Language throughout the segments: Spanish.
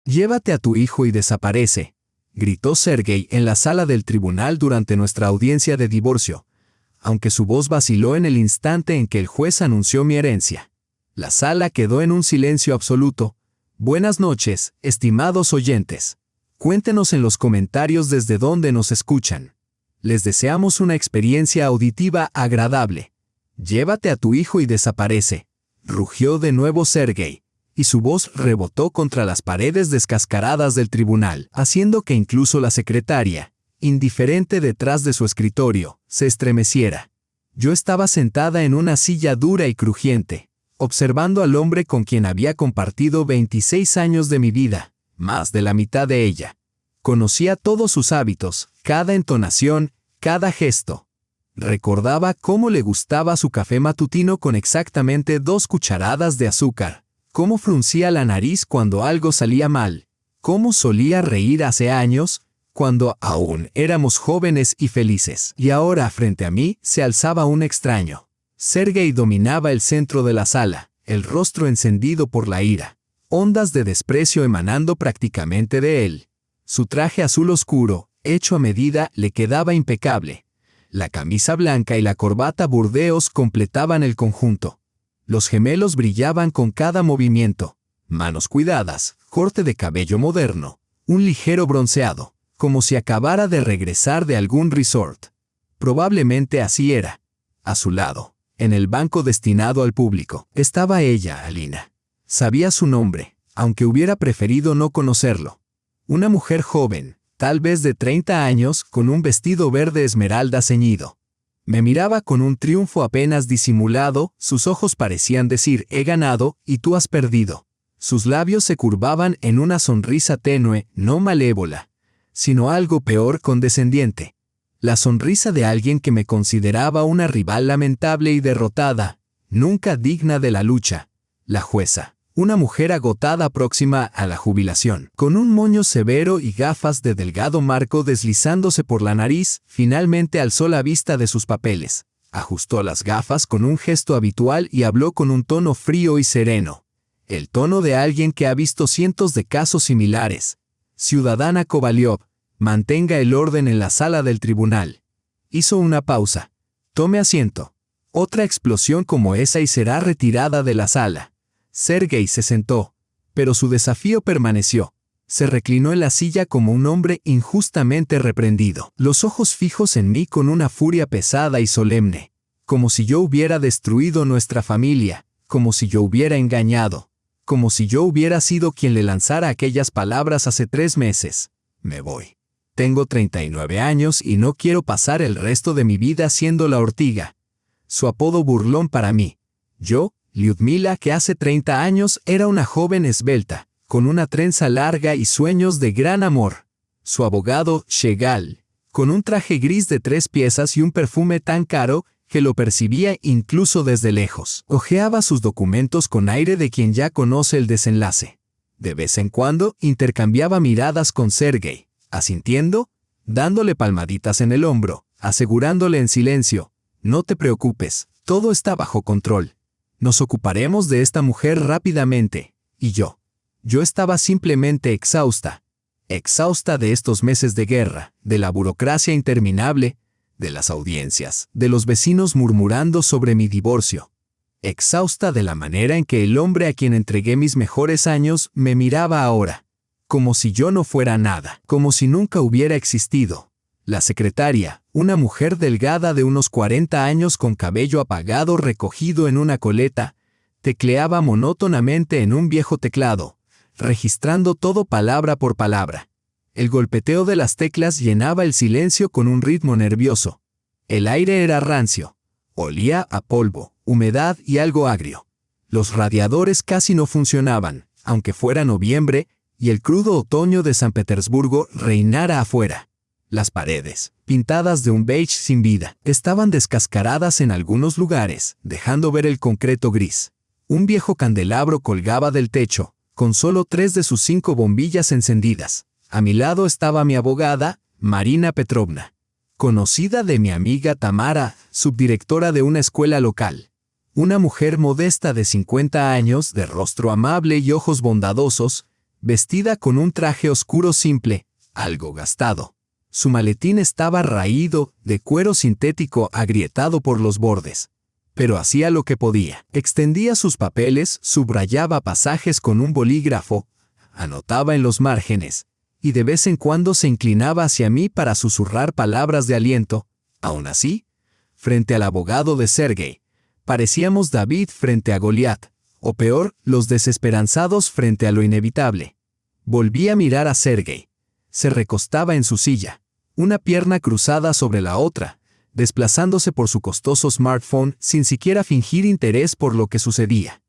Llévate a tu hijo y desaparece, gritó Sergei en la sala del tribunal durante nuestra audiencia de divorcio, aunque su voz vaciló en el instante en que el juez anunció mi herencia. La sala quedó en un silencio absoluto. Buenas noches, estimados oyentes. Cuéntenos en los comentarios desde dónde nos escuchan. Les deseamos una experiencia auditiva agradable. Llévate a tu hijo y desaparece, rugió de nuevo Sergei, y su voz rebotó contra las paredes descascaradas del tribunal, haciendo que incluso la secretaria, indiferente detrás de su escritorio, se estremeciera. Yo estaba sentada en una silla dura y crujiente, observando al hombre con quien había compartido 26 años de mi vida, más de la mitad de ella. Conocía todos sus hábitos, cada entonación, cada gesto. Recordaba cómo le gustaba su café matutino con exactamente 2 cucharadas de azúcar, cómo fruncía la nariz cuando algo salía mal, cómo solía reír hace años, cuando aún éramos jóvenes y felices. Y ahora frente a mí se alzaba un extraño. Sergei dominaba el centro de la sala, el rostro encendido por la ira, ondas de desprecio emanando prácticamente de él. Su traje azul oscuro, hecho a medida, le quedaba impecable. La camisa blanca y la corbata burdeos completaban el conjunto. Los gemelos brillaban con cada movimiento. Manos cuidadas, corte de cabello moderno, un ligero bronceado, como si acabara de regresar de algún resort. Probablemente así era. A su lado, en el banco destinado al público, estaba ella, Alina. Sabía su nombre, aunque hubiera preferido no conocerlo. Una mujer joven, tal vez de 30 años, con un vestido verde esmeralda ceñido. Me miraba con un triunfo apenas disimulado, sus ojos parecían decir, he ganado, y tú has perdido. Sus labios se curvaban en una sonrisa tenue, no malévola, sino algo peor, condescendiente. La sonrisa de alguien que me consideraba una rival lamentable y derrotada, nunca digna de la lucha. La jueza, una mujer agotada próxima a la jubilación, con un moño severo y gafas de delgado marco deslizándose por la nariz, finalmente alzó la vista de sus papeles, ajustó las gafas con un gesto habitual y habló con un tono frío y sereno. El tono de alguien que ha visto cientos de casos similares. Ciudadana Kovalyov, mantenga el orden en la sala del tribunal. Hizo una pausa. Tome asiento. Otra explosión como esa y será retirada de la sala. Sergei se sentó, pero su desafío permaneció. Se reclinó en la silla como un hombre injustamente reprendido, los ojos fijos en mí con una furia pesada y solemne, como si yo hubiera destruido nuestra familia, como si yo hubiera engañado, como si yo hubiera sido quien le lanzara aquellas palabras hace 3 meses. Me voy. Tengo 39 años y no quiero pasar el resto de mi vida siendo la ortiga. Su apodo burlón para mí. Yo, Lyudmila, que hace 30 años era una joven esbelta, con una trenza larga y sueños de gran amor. Su abogado, Shegal, con un traje gris de 3 piezas y un perfume tan caro que lo percibía incluso desde lejos. Hojeaba sus documentos con aire de quien ya conoce el desenlace. De vez en cuando intercambiaba miradas con Sergei, asintiendo, dándole palmaditas en el hombro, asegurándole en silencio, no te preocupes, todo está bajo control. Nos ocuparemos de esta mujer rápidamente. Y yo estaba simplemente exhausta. Exhausta de estos meses de guerra, de la burocracia interminable, de las audiencias, de los vecinos murmurando sobre mi divorcio. Exhausta de la manera en que el hombre a quien entregué mis mejores años me miraba ahora, como si yo no fuera nada, como si nunca hubiera existido. La secretaria, una mujer delgada de unos 40 años con cabello apagado recogido en una coleta, tecleaba monótonamente en un viejo teclado, registrando todo palabra por palabra. El golpeteo de las teclas llenaba el silencio con un ritmo nervioso. El aire era rancio. Olía a polvo, humedad y algo agrio. Los radiadores casi no funcionaban, aunque fuera noviembre y el crudo otoño de San Petersburgo reinara afuera. Las paredes, pintadas de un beige sin vida, estaban descascaradas en algunos lugares, dejando ver el concreto gris. Un viejo candelabro colgaba del techo, con solo 3 de sus 5 bombillas encendidas. A mi lado estaba mi abogada, Marina Petrovna, conocida de mi amiga Tamara, subdirectora de una escuela local. Una mujer modesta de 50 años, de rostro amable y ojos bondadosos, vestida con un traje oscuro simple, algo gastado. Su maletín estaba raído, de cuero sintético agrietado por los bordes. Pero hacía lo que podía. Extendía sus papeles, subrayaba pasajes con un bolígrafo, anotaba en los márgenes, y de vez en cuando se inclinaba hacia mí para susurrar palabras de aliento. Aún así, frente al abogado de Sergei, parecíamos David frente a Goliat, o peor, los desesperanzados frente a lo inevitable. Volví a mirar a Sergei. Se recostaba en su silla, una pierna cruzada sobre la otra, desplazándose por su costoso smartphone sin siquiera fingir interés por lo que sucedía.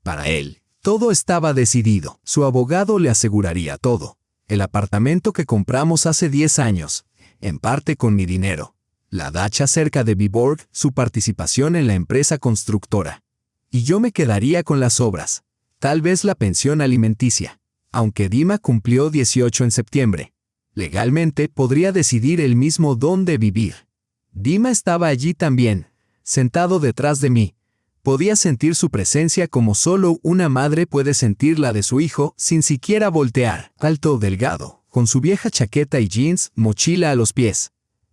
Para él, todo estaba decidido. Su abogado le aseguraría todo. El apartamento que compramos hace 10 años, en parte con mi dinero. La dacha cerca de Viborg, su participación en la empresa constructora. Y yo me quedaría con las obras, tal vez la pensión alimenticia. Aunque Dima cumplió 18 en septiembre. Legalmente podría decidir él mismo dónde vivir. Dima estaba allí también, sentado detrás de mí. Podía sentir su presencia como solo una madre puede sentir la de su hijo sin siquiera voltear. Alto, delgado, con su vieja chaqueta y jeans, mochila a los pies.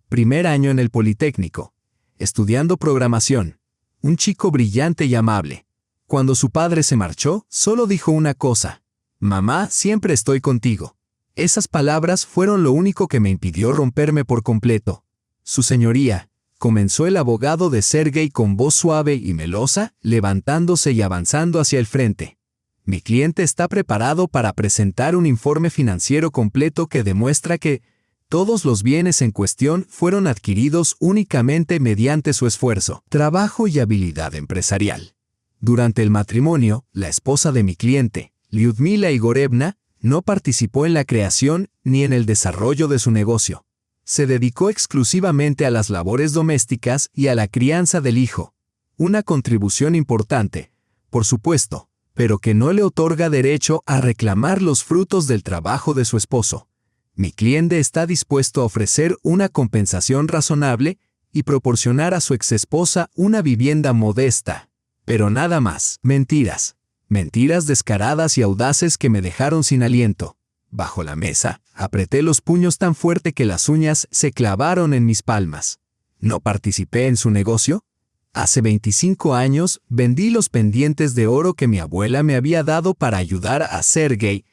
Primer año en el Politécnico, estudiando programación. Un chico brillante y amable. Cuando su padre se marchó, solo dijo una cosa: «Mamá, siempre estoy contigo». Esas palabras fueron lo único que me impidió romperme por completo. «Su señoría», comenzó el abogado de Sergei con voz suave y melosa, levantándose y avanzando hacia el frente. «Mi cliente está preparado para presentar un informe financiero completo que demuestra que todos los bienes en cuestión fueron adquiridos únicamente mediante su esfuerzo, trabajo y habilidad empresarial. Durante el matrimonio, la esposa de mi cliente, Lyudmila Igorevna, no participó en la creación ni en el desarrollo de su negocio. Se dedicó exclusivamente a las labores domésticas y a la crianza del hijo. Una contribución importante, por supuesto, pero que no le otorga derecho a reclamar los frutos del trabajo de su esposo. Mi cliente está dispuesto a ofrecer una compensación razonable y proporcionar a su exesposa una vivienda modesta. Pero nada más. Mentiras. Mentiras descaradas y audaces que me dejaron sin aliento. Bajo la mesa, apreté los puños tan fuerte que las uñas se clavaron en mis palmas. ¿No participé en su negocio? Hace 25 años vendí los pendientes de oro que mi abuela me había dado para ayudar a Sergei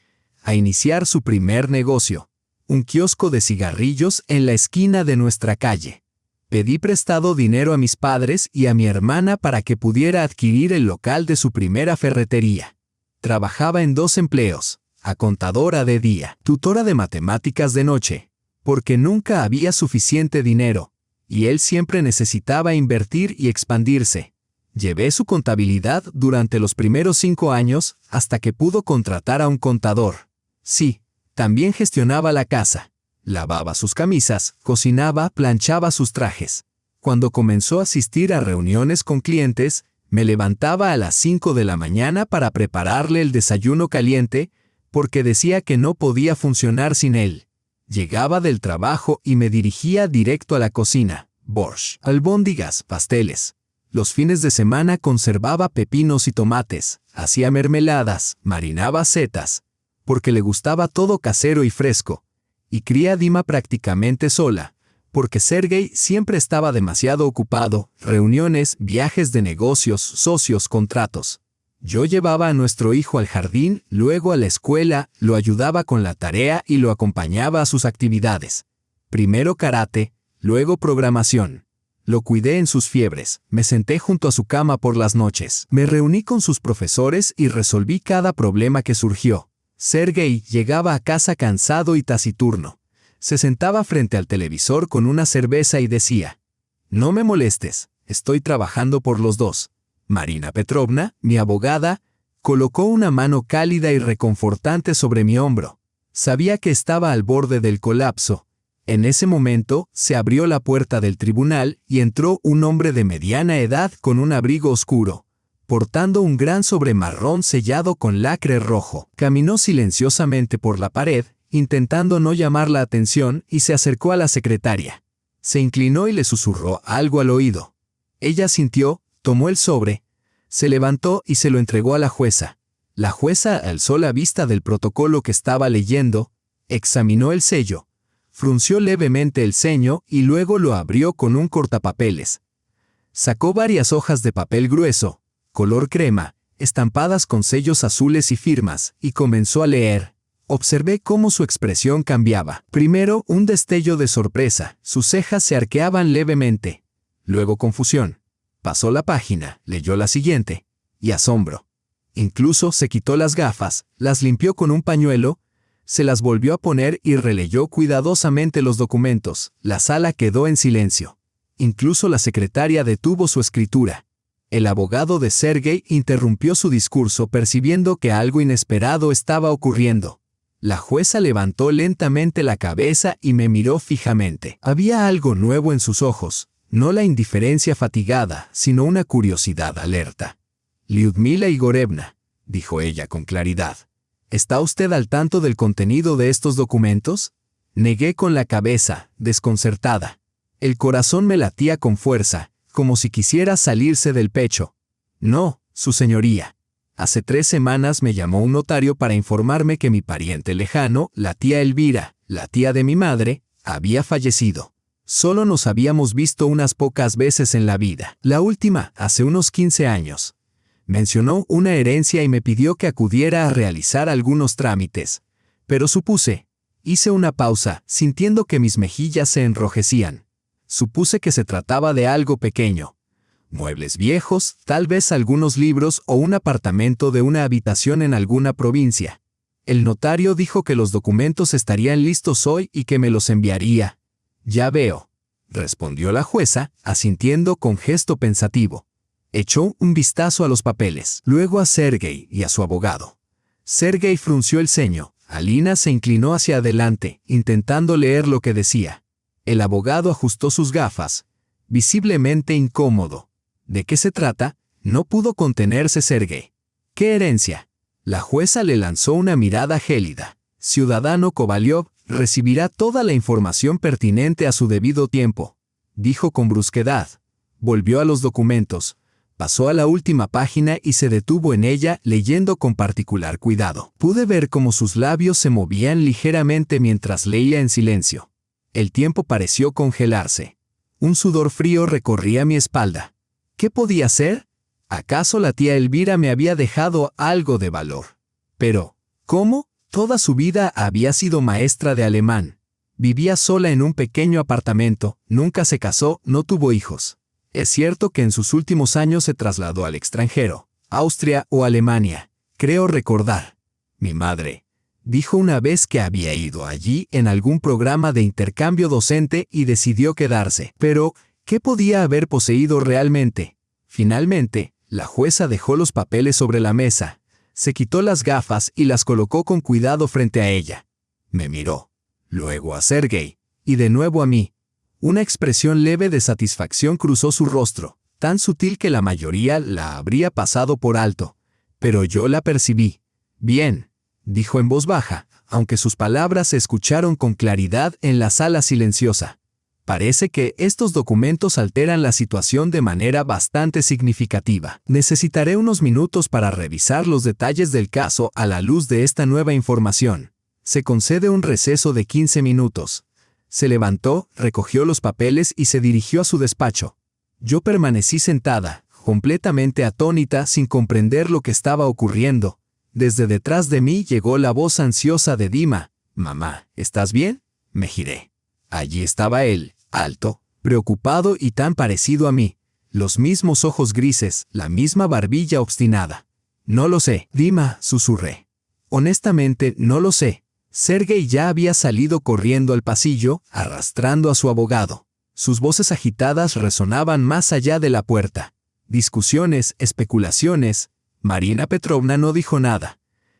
a iniciar su primer negocio. Un kiosco de cigarrillos en la esquina de nuestra calle. Pedí prestado dinero a mis padres y a mi hermana para que pudiera adquirir el local de su primera ferretería. Trabajaba en 2 empleos, a contadora de día, tutora de matemáticas de noche, porque nunca había suficiente dinero, y él siempre necesitaba invertir y expandirse. Llevé su contabilidad durante los primeros 5 años hasta que pudo contratar a un contador. Sí, también gestionaba la casa. Lavaba sus camisas, cocinaba, planchaba sus trajes. Cuando comenzó a asistir a reuniones con clientes, me levantaba a las 5 de la mañana para prepararle el desayuno caliente, porque decía que no podía funcionar sin él. Llegaba del trabajo y me dirigía directo a la cocina. Borscht, albóndigas, pasteles. Los fines de semana conservaba pepinos y tomates, hacía mermeladas, marinaba setas, porque le gustaba todo casero y fresco. Y cría a Dima prácticamente sola, porque Sergei siempre estaba demasiado ocupado, reuniones, viajes de negocios, socios, contratos. Yo llevaba a nuestro hijo al jardín, luego a la escuela, lo ayudaba con la tarea y lo acompañaba a sus actividades. Primero karate, luego programación. Lo cuidé en sus fiebres, me senté junto a su cama por las noches, me reuní con sus profesores y resolví cada problema que surgió. Sergei llegaba a casa cansado y taciturno. Se sentaba frente al televisor con una cerveza y decía: «No me molestes, estoy trabajando por los dos». Marina Petrovna, mi abogada, colocó una mano cálida y reconfortante sobre mi hombro. Sabía que estaba al borde del colapso. En ese momento, se abrió la puerta del tribunal y entró un hombre de mediana edad con un abrigo oscuro, portando un gran sobre marrón sellado con lacre rojo. Caminó silenciosamente por la pared, intentando no llamar la atención, y se acercó a la secretaria. Se inclinó y le susurró algo al oído. Ella sintió, tomó el sobre, se levantó y se lo entregó a la jueza. La jueza alzó la vista del protocolo que estaba leyendo, examinó el sello, frunció levemente el ceño y luego lo abrió con un cortapapeles. Sacó varias hojas de papel grueso, color crema, estampadas con sellos azules y firmas, y comenzó a leer. Observé cómo su expresión cambiaba. Primero, un destello de sorpresa, sus cejas se arqueaban levemente. Luego confusión. Pasó la página, leyó la siguiente, y asombro. Incluso se quitó las gafas, las limpió con un pañuelo, se las volvió a poner y releyó cuidadosamente los documentos. La sala quedó en silencio. Incluso la secretaria detuvo su escritura. El abogado de Sergei interrumpió su discurso percibiendo que algo inesperado estaba ocurriendo. La jueza levantó lentamente la cabeza y me miró fijamente. Había algo nuevo en sus ojos, no la indiferencia fatigada, sino una curiosidad alerta. «Lyudmila Igorevna», dijo ella con claridad, «¿está usted al tanto del contenido de estos documentos?» Negué con la cabeza, desconcertada. El corazón me latía con fuerza, como si quisiera salirse del pecho. «No, su señoría. Hace 3 semanas me llamó un notario para informarme que mi pariente lejano, la tía Elvira, la tía de mi madre, había fallecido. Solo nos habíamos visto unas pocas veces en la vida. La última, hace unos 15 años. Mencionó una herencia y me pidió que acudiera a realizar algunos trámites. Pero supuse. Hice una pausa, sintiendo que mis mejillas se enrojecían. Supuse que se trataba de algo pequeño. Muebles viejos, tal vez algunos libros o un apartamento de una habitación en alguna provincia. El notario dijo que los documentos estarían listos hoy y que me los enviaría. «Ya veo», respondió la jueza, asintiendo con gesto pensativo. Echó un vistazo a los papeles, luego a Sergei y a su abogado. Sergei frunció el ceño. Alina se inclinó hacia adelante, intentando leer lo que decía. El abogado ajustó sus gafas, visiblemente incómodo. ¿De qué se trata? No pudo contenerse Sergei. ¿Qué herencia? La jueza le lanzó una mirada gélida. Ciudadano Kovalyov recibirá toda la información pertinente a su debido tiempo, dijo con brusquedad. Volvió a los documentos, pasó a la última página y se detuvo en ella leyendo con particular cuidado. Pude ver cómo sus labios se movían ligeramente mientras leía en silencio. El tiempo pareció congelarse. Un sudor frío recorría mi espalda. ¿Qué podía ser? ¿Acaso la tía Elvira me había dejado algo de valor? Pero, ¿cómo? Toda su vida había sido maestra de alemán. Vivía sola en un pequeño apartamento, nunca se casó, no tuvo hijos. Es cierto que en sus últimos años se trasladó al extranjero, Austria o Alemania, creo recordar. Mi madre dijo una vez que había ido allí en algún programa de intercambio docente y decidió quedarse. Pero, ¿qué podía haber poseído realmente? Finalmente, la jueza dejó los papeles sobre la mesa, se quitó las gafas y las colocó con cuidado frente a ella. Me miró, luego a Sergei, y de nuevo a mí. Una expresión leve de satisfacción cruzó su rostro, tan sutil que la mayoría la habría pasado por alto. Pero yo la percibí. «Bien», dijo en voz baja, aunque sus palabras se escucharon con claridad en la sala silenciosa. Parece que estos documentos alteran la situación de manera bastante significativa. Necesitaré unos minutos para revisar los detalles del caso a la luz de esta nueva información. Se concede un receso de 15 minutos. Se levantó, recogió los papeles y se dirigió a su despacho. Yo permanecí sentada, completamente atónita sin comprender lo que estaba ocurriendo. Desde detrás de mí llegó la voz ansiosa de Dima. «Mamá, ¿estás bien?» Me giré. Allí estaba él, alto, preocupado y tan parecido a mí. Los mismos ojos grises, la misma barbilla obstinada. «No lo sé, Dima», susurré. «Honestamente, no lo sé». Sergei ya había salido corriendo al pasillo, arrastrando a su abogado. Sus voces agitadas resonaban más allá de la puerta. Discusiones, especulaciones. Marina Petrovna no dijo nada.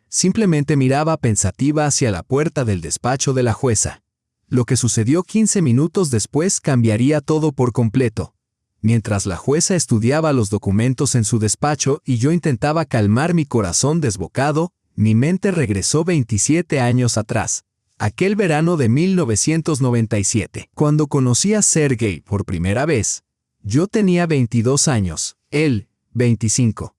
Simplemente miraba pensativa hacia la puerta del despacho de la jueza. Lo que sucedió 15 minutos después cambiaría todo por completo. Mientras la jueza estudiaba los documentos en su despacho y yo intentaba calmar mi corazón desbocado, mi mente regresó 27 años atrás. Aquel verano de 1997, cuando conocí a Sergei por primera vez. Yo tenía 22 años, él, 25.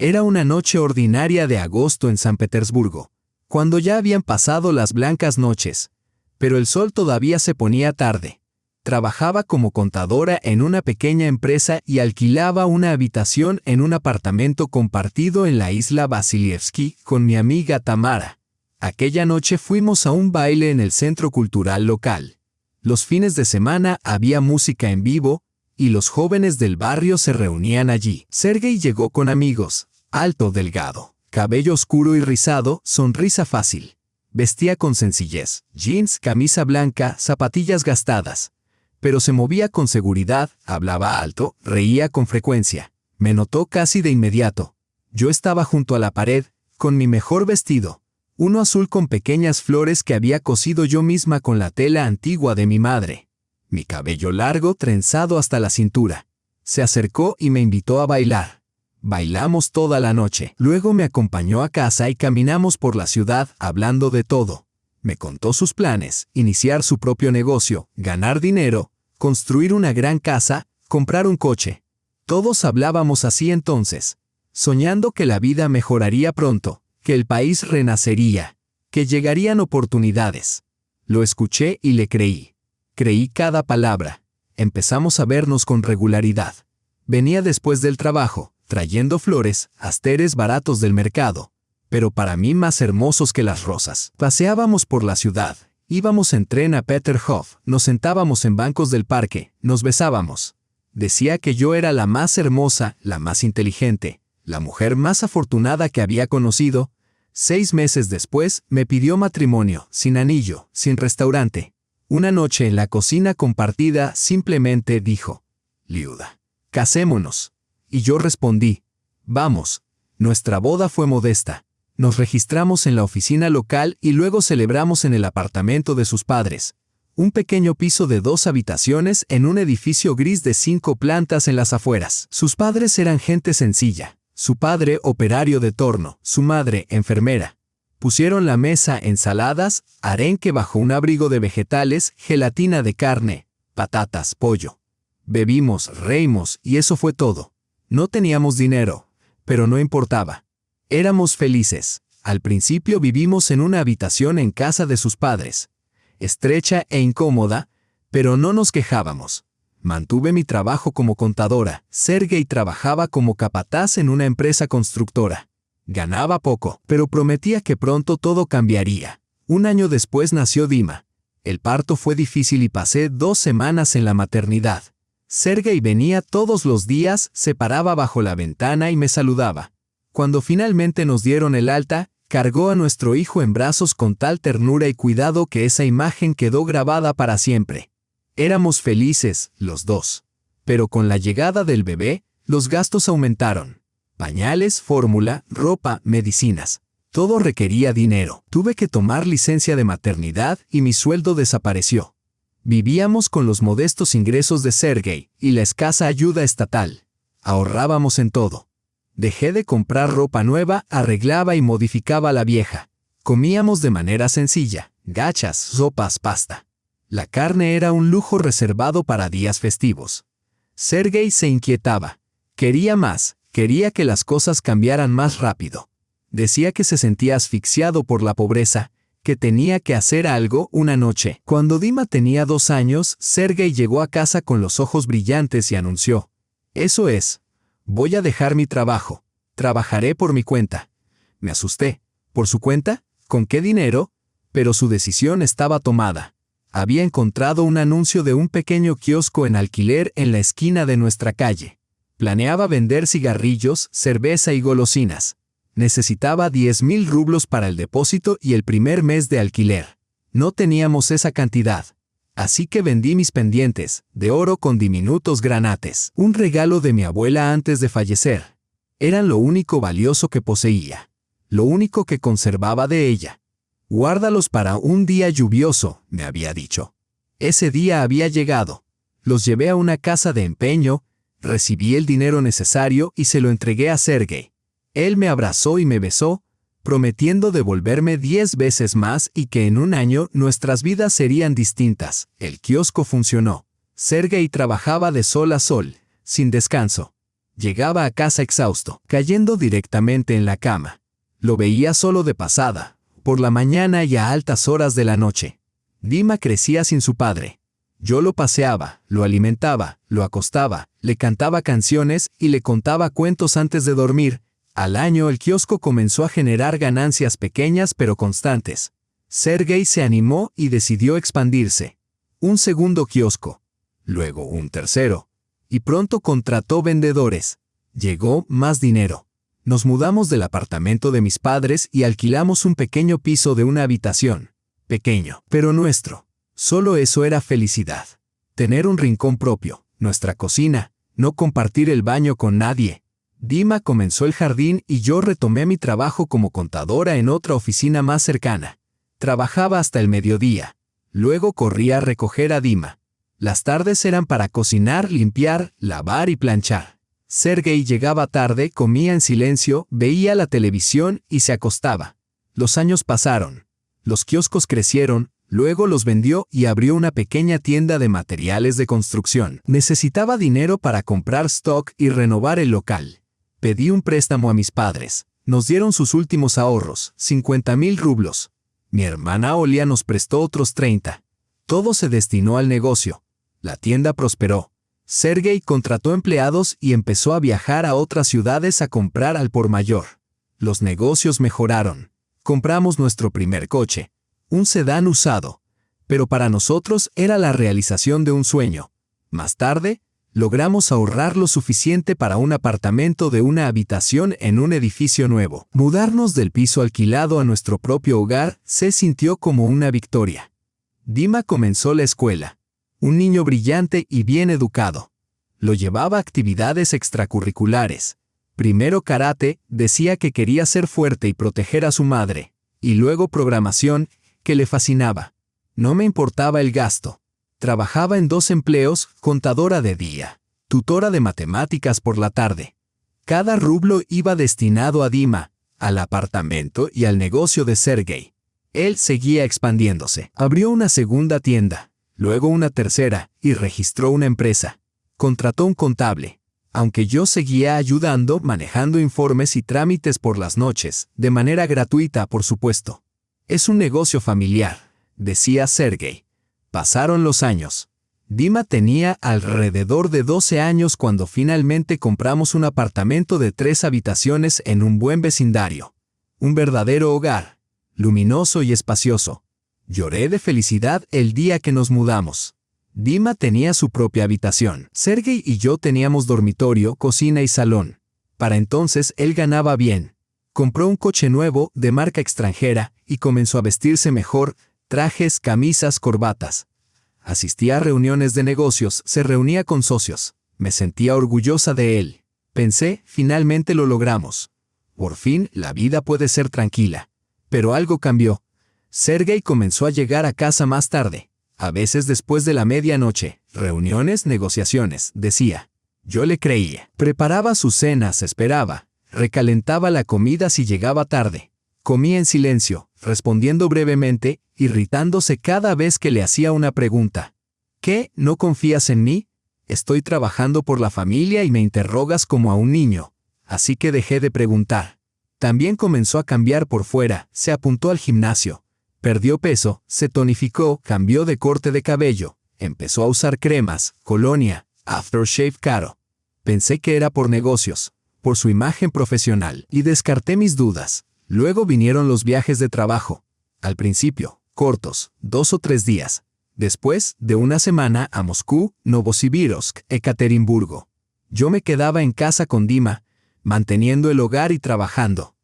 Era una noche ordinaria de agosto en San Petersburgo, cuando ya habían pasado las blancas noches, pero el sol todavía se ponía tarde. Trabajaba como contadora en una pequeña empresa y alquilaba una habitación en un apartamento compartido en la isla Vasilievsky con mi amiga Tamara. Aquella noche fuimos a un baile en el centro cultural local. Los fines de semana había música en vivo y los jóvenes del barrio se reunían allí. Sergei llegó con amigos, alto, delgado, cabello oscuro y rizado, sonrisa fácil. Vestía con sencillez, jeans, camisa blanca, zapatillas gastadas. Pero se movía con seguridad, hablaba alto, reía con frecuencia. Me notó casi de inmediato. Yo estaba junto a la pared, con mi mejor vestido, uno azul con pequeñas flores que había cosido yo misma con la tela antigua de mi madre. Mi cabello largo trenzado hasta la cintura. Se acercó y me invitó a bailar. Bailamos toda la noche. Luego me acompañó a casa y caminamos por la ciudad hablando de todo. Me contó sus planes, iniciar su propio negocio, ganar dinero, construir una gran casa, comprar un coche. Todos hablábamos así entonces, soñando que la vida mejoraría pronto, que el país renacería, que llegarían oportunidades. Lo escuché y le creí. Creí cada palabra. Empezamos a vernos con regularidad. Venía después del trabajo, trayendo flores, asteres baratos del mercado, pero para mí más hermosos que las rosas. Paseábamos por la ciudad, íbamos en tren a Peterhof, nos sentábamos en bancos del parque, nos besábamos. Decía que yo era la más hermosa, la más inteligente, la mujer más afortunada que había conocido. 6 meses después me pidió matrimonio, sin anillo, sin restaurante. Una noche en la cocina compartida simplemente dijo: Liuda, casémonos. Y yo respondí: vamos. Nuestra boda fue modesta. Nos registramos en la oficina local y luego celebramos en el apartamento de sus padres. Un pequeño piso de 2 habitaciones en un edificio gris de 5 plantas en las afueras. Sus padres eran gente sencilla. Su padre operario de torno, su madre enfermera. Pusieron la mesa, ensaladas, arenque bajo un abrigo de vegetales, gelatina de carne, patatas, pollo. Bebimos, reímos y eso fue todo. No teníamos dinero, pero no importaba. Éramos felices. Al principio vivimos en una habitación en casa de sus padres. Estrecha e incómoda, pero no nos quejábamos. Mantuve mi trabajo como contadora. Sergei trabajaba como capataz en una empresa constructora. Ganaba poco, pero prometía que pronto todo cambiaría. 1 año después nació Dima. El parto fue difícil y pasé 2 semanas en la maternidad. Sergei venía todos los días, se paraba bajo la ventana y me saludaba. Cuando finalmente nos dieron el alta, cargó a nuestro hijo en brazos con tal ternura y cuidado que esa imagen quedó grabada para siempre. Éramos felices, los dos. Pero con la llegada del bebé, los gastos aumentaron. Pañales, fórmula, ropa, medicinas. Todo requería dinero. Tuve que tomar licencia de maternidad y mi sueldo desapareció. Vivíamos con los modestos ingresos de Sergei y la escasa ayuda estatal. Ahorrábamos en todo. Dejé de comprar ropa nueva, arreglaba y modificaba la vieja. Comíamos de manera sencilla, gachas, sopas, pasta. La carne era un lujo reservado para días festivos. Sergei se inquietaba. Quería más, quería que las cosas cambiaran más rápido. Decía que se sentía asfixiado por la pobreza, que tenía que hacer algo. Una noche, cuando Dima tenía 2 años, Sergei llegó a casa con los ojos brillantes y anunció: «Eso es. Voy a dejar mi trabajo. Trabajaré por mi cuenta». Me asusté. ¿Por su cuenta? ¿Con qué dinero? Pero su decisión estaba tomada. Había encontrado un anuncio de un pequeño kiosco en alquiler en la esquina de nuestra calle. Planeaba vender cigarrillos, cerveza y golosinas. Necesitaba 10.000 rublos para el depósito y el primer mes de alquiler. No teníamos esa cantidad. Así que vendí mis pendientes, de oro con diminutos granates, un regalo de mi abuela antes de fallecer. Eran lo único valioso que poseía, lo único que conservaba de ella. «Guárdalos para un día lluvioso», me había dicho. Ese día había llegado. Los llevé a una casa de empeño, recibí el dinero necesario y se lo entregué a Sergei. Él me abrazó y me besó, prometiendo devolverme 10 veces más y que en 1 año nuestras vidas serían distintas. El kiosco funcionó. Sergei trabajaba de sol a sol, sin descanso. Llegaba a casa exhausto, cayendo directamente en la cama. Lo veía solo de pasada, por la mañana y a altas horas de la noche. Dima crecía sin su padre. Yo lo paseaba, lo alimentaba, lo acostaba, le cantaba canciones y le contaba cuentos antes de dormir. Al año el kiosco comenzó a generar ganancias pequeñas pero constantes. Sergei se animó y decidió expandirse. Un segundo kiosco, luego un tercero, y pronto contrató vendedores. Llegó más dinero. Nos mudamos del apartamento de mis padres y alquilamos un pequeño piso de una habitación. Pequeño, pero nuestro. Solo eso era felicidad. Tener un rincón propio, nuestra cocina, no compartir el baño con nadie. Dima comenzó el jardín y yo retomé mi trabajo como contadora en otra oficina más cercana. Trabajaba hasta el mediodía. Luego corría a recoger a Dima. Las tardes eran para cocinar, limpiar, lavar y planchar. Sergei llegaba tarde, comía en silencio, veía la televisión y se acostaba. Los años pasaron. Los kioscos crecieron, luego los vendió y abrió una pequeña tienda de materiales de construcción. Necesitaba dinero para comprar stock y renovar el local. Pedí un préstamo a mis padres. Nos dieron sus últimos ahorros, 50,000 rublos. Mi hermana Olia nos prestó otros 30. Todo se destinó al negocio. La tienda prosperó. Sergei contrató empleados y empezó a viajar a otras ciudades a comprar al por mayor. Los negocios mejoraron. Compramos nuestro primer coche, un sedán usado, pero para nosotros era la realización de un sueño. Más tarde, logramos ahorrar lo suficiente para un apartamento de una habitación en un edificio nuevo. Mudarnos del piso alquilado a nuestro propio hogar se sintió como una victoria. Dima comenzó la escuela. Un niño brillante y bien educado. Lo llevaba a actividades extracurriculares. Primero karate, decía que quería ser fuerte y proteger a su madre. Y luego programación, que le fascinaba. No me importaba el gasto. Trabajaba en 2 empleos, contadora de día, tutora de matemáticas por la tarde. Cada rublo iba destinado a Dima, al apartamento y al negocio de Sergei. Él seguía expandiéndose. Abrió una segunda tienda, luego una tercera, y registró una empresa. Contrató un contable. Aunque yo seguía ayudando, manejando informes y trámites por las noches, de manera gratuita, por supuesto. Es un negocio familiar, decía Sergei. Pasaron los años. Dima tenía alrededor de 12 años cuando finalmente compramos un apartamento de 3 habitaciones en un buen vecindario. Un verdadero hogar, luminoso y espacioso. Lloré de felicidad el día que nos mudamos. Dima tenía su propia habitación. Sergei y yo teníamos dormitorio, cocina y salón. Para entonces él ganaba bien. Compró un coche nuevo, de marca extranjera, y comenzó a vestirse mejor, trajes, camisas, corbatas. Asistía a reuniones de negocios, se reunía con socios. Me sentía orgullosa de él. Pensé, finalmente lo logramos. Por fin, la vida puede ser tranquila. Pero algo cambió. Sergei comenzó a llegar a casa más tarde. A veces después de la medianoche, reuniones, negociaciones, decía. Yo le creía. Preparaba sus cenas, esperaba. Recalentaba la comida si llegaba tarde. Comía en silencio, respondiendo brevemente, irritándose cada vez que le hacía una pregunta. ¿Qué? ¿No confías en mí? Estoy trabajando por la familia y me interrogas como a un niño. Así que dejé de preguntar. También comenzó a cambiar por fuera, se apuntó al gimnasio. Perdió peso, se tonificó, cambió de corte de cabello, empezó a usar cremas, colonia, aftershave caro. Pensé que era por negocios, por su imagen profesional, y descarté mis dudas. Luego vinieron los viajes de trabajo. Al principio, cortos, 2 o 3 días. Después, de una semana a Moscú, Novosibirsk, Ekaterimburgo. Yo me quedaba en casa con Dima, manteniendo el hogar y trabajando.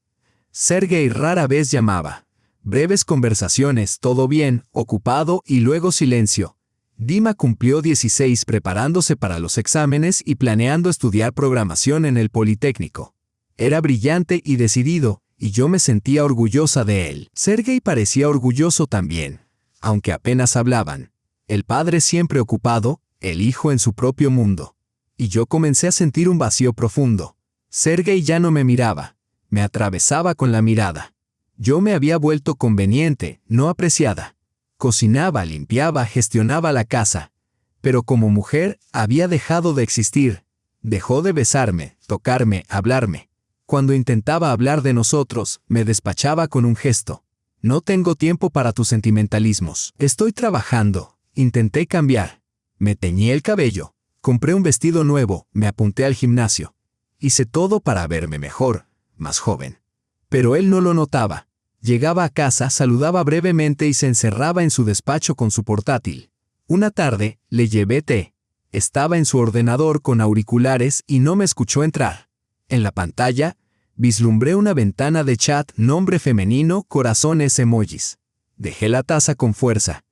Sergei rara vez llamaba. Breves conversaciones, todo bien, ocupado y luego silencio. Dima cumplió 16 preparándose para los exámenes y planeando estudiar programación en el Politécnico. Era brillante y decidido, y yo me sentía orgullosa de él. Sergei parecía orgulloso también, aunque apenas hablaban. El padre siempre ocupado, el hijo en su propio mundo. Y yo comencé a sentir un vacío profundo. Sergei ya no me miraba, me atravesaba con la mirada. Yo me había vuelto conveniente, no apreciada. Cocinaba, limpiaba, gestionaba la casa. Pero como mujer, había dejado de existir. Dejó de besarme, tocarme, hablarme. Cuando intentaba hablar de nosotros, me despachaba con un gesto. No tengo tiempo para tus sentimentalismos. Estoy trabajando. Intenté cambiar. Me teñí el cabello. Compré un vestido nuevo, me apunté al gimnasio. Hice todo para verme mejor, más joven. Pero él no lo notaba. Llegaba a casa, saludaba brevemente y se encerraba en su despacho con su portátil. Una tarde, le llevé té. Estaba en su ordenador con auriculares y no me escuchó entrar. En la pantalla, vislumbré una ventana de chat, nombre femenino, corazones, emojis. Dejé la taza con fuerza.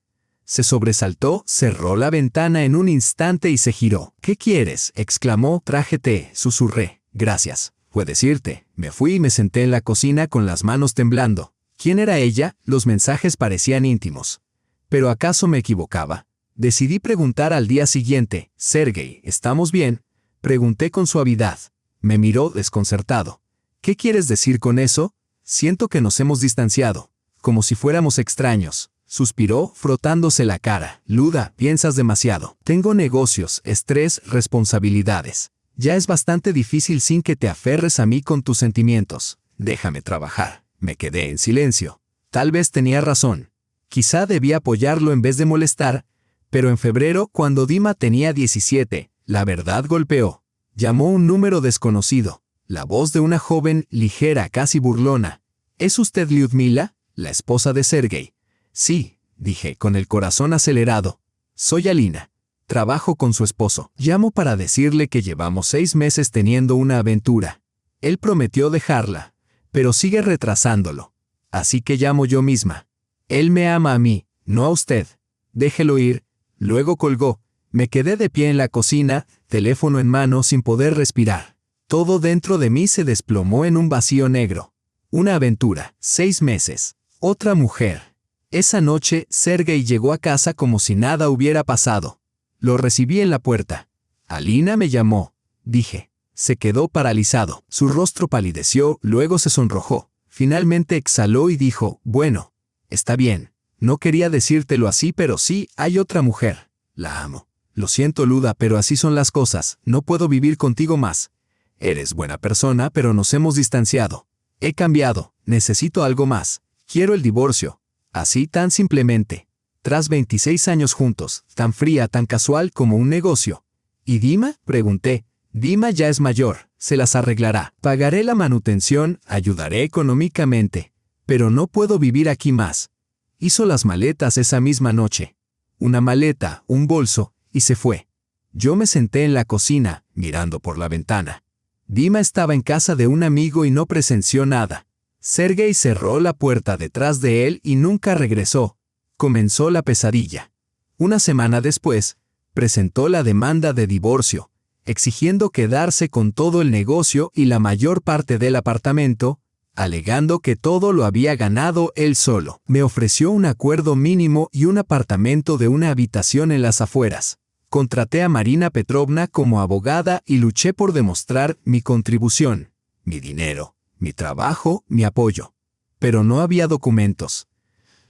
Se sobresaltó, cerró la ventana en un instante y se giró. ¿Qué quieres?, exclamó. Traje té, susurré. Gracias. Puedes irte. Me fui y me senté en la cocina con las manos temblando. ¿Quién era ella? Los mensajes parecían íntimos. ¿Pero acaso me equivocaba? Decidí preguntar al día siguiente. Sergei, ¿estamos bien? Pregunté con suavidad. Me miró desconcertado. ¿Qué quieres decir con eso? Siento que nos hemos distanciado, como si fuéramos extraños. Suspiró, frotándose la cara. Luda, piensas demasiado. Tengo negocios, estrés, responsabilidades. Ya es bastante difícil sin que te aferres a mí con tus sentimientos. Déjame trabajar. Me quedé en silencio. Tal vez tenía razón. Quizá debía apoyarlo en vez de molestar, pero en febrero, cuando Dima tenía 17, la verdad golpeó. Llamó un número desconocido. La voz de una joven, ligera, casi burlona. ¿Es usted Lyudmila, la esposa de Sergei? Sí, dije, con el corazón acelerado. Soy Alina. Trabajo con su esposo. Llamo para decirle que llevamos 6 meses teniendo una aventura. Él prometió dejarla, pero sigue retrasándolo. Así que llamo yo misma. Él me ama a mí, no a usted. Déjelo ir. Luego colgó. Me quedé de pie en la cocina, teléfono en mano, sin poder respirar. Todo dentro de mí se desplomó en un vacío negro. Una aventura, 6 meses. Otra mujer. Esa noche, Sergei llegó a casa como si nada hubiera pasado. Lo recibí en la puerta. Alina me llamó, dije. Se quedó paralizado. Su rostro palideció, luego se sonrojó. Finalmente exhaló y dijo, bueno, está bien. No quería decírtelo así, pero sí, hay otra mujer. La amo. Lo siento, Luda, pero así son las cosas. No puedo vivir contigo más. Eres buena persona, pero nos hemos distanciado. He cambiado. Necesito algo más. Quiero el divorcio. Así tan simplemente. Tras 26 años juntos, tan fría, tan casual como un negocio. ¿Y Dima?, pregunté. Dima ya es mayor, se las arreglará. Pagaré la manutención, ayudaré económicamente. Pero no puedo vivir aquí más. Hizo las maletas esa misma noche. Una maleta, un bolso, y se fue. Yo me senté en la cocina, mirando por la ventana. Dima estaba en casa de un amigo y no presenció nada. Sergei cerró la puerta detrás de él y nunca regresó. Comenzó la pesadilla. Una semana después, presentó la demanda de divorcio, exigiendo quedarse con todo el negocio y la mayor parte del apartamento, alegando que todo lo había ganado él solo. Me ofreció un acuerdo mínimo y un apartamento de una habitación en las afueras. Contraté a Marina Petrovna como abogada y luché por demostrar mi contribución, mi dinero, mi trabajo, mi apoyo. Pero no había documentos.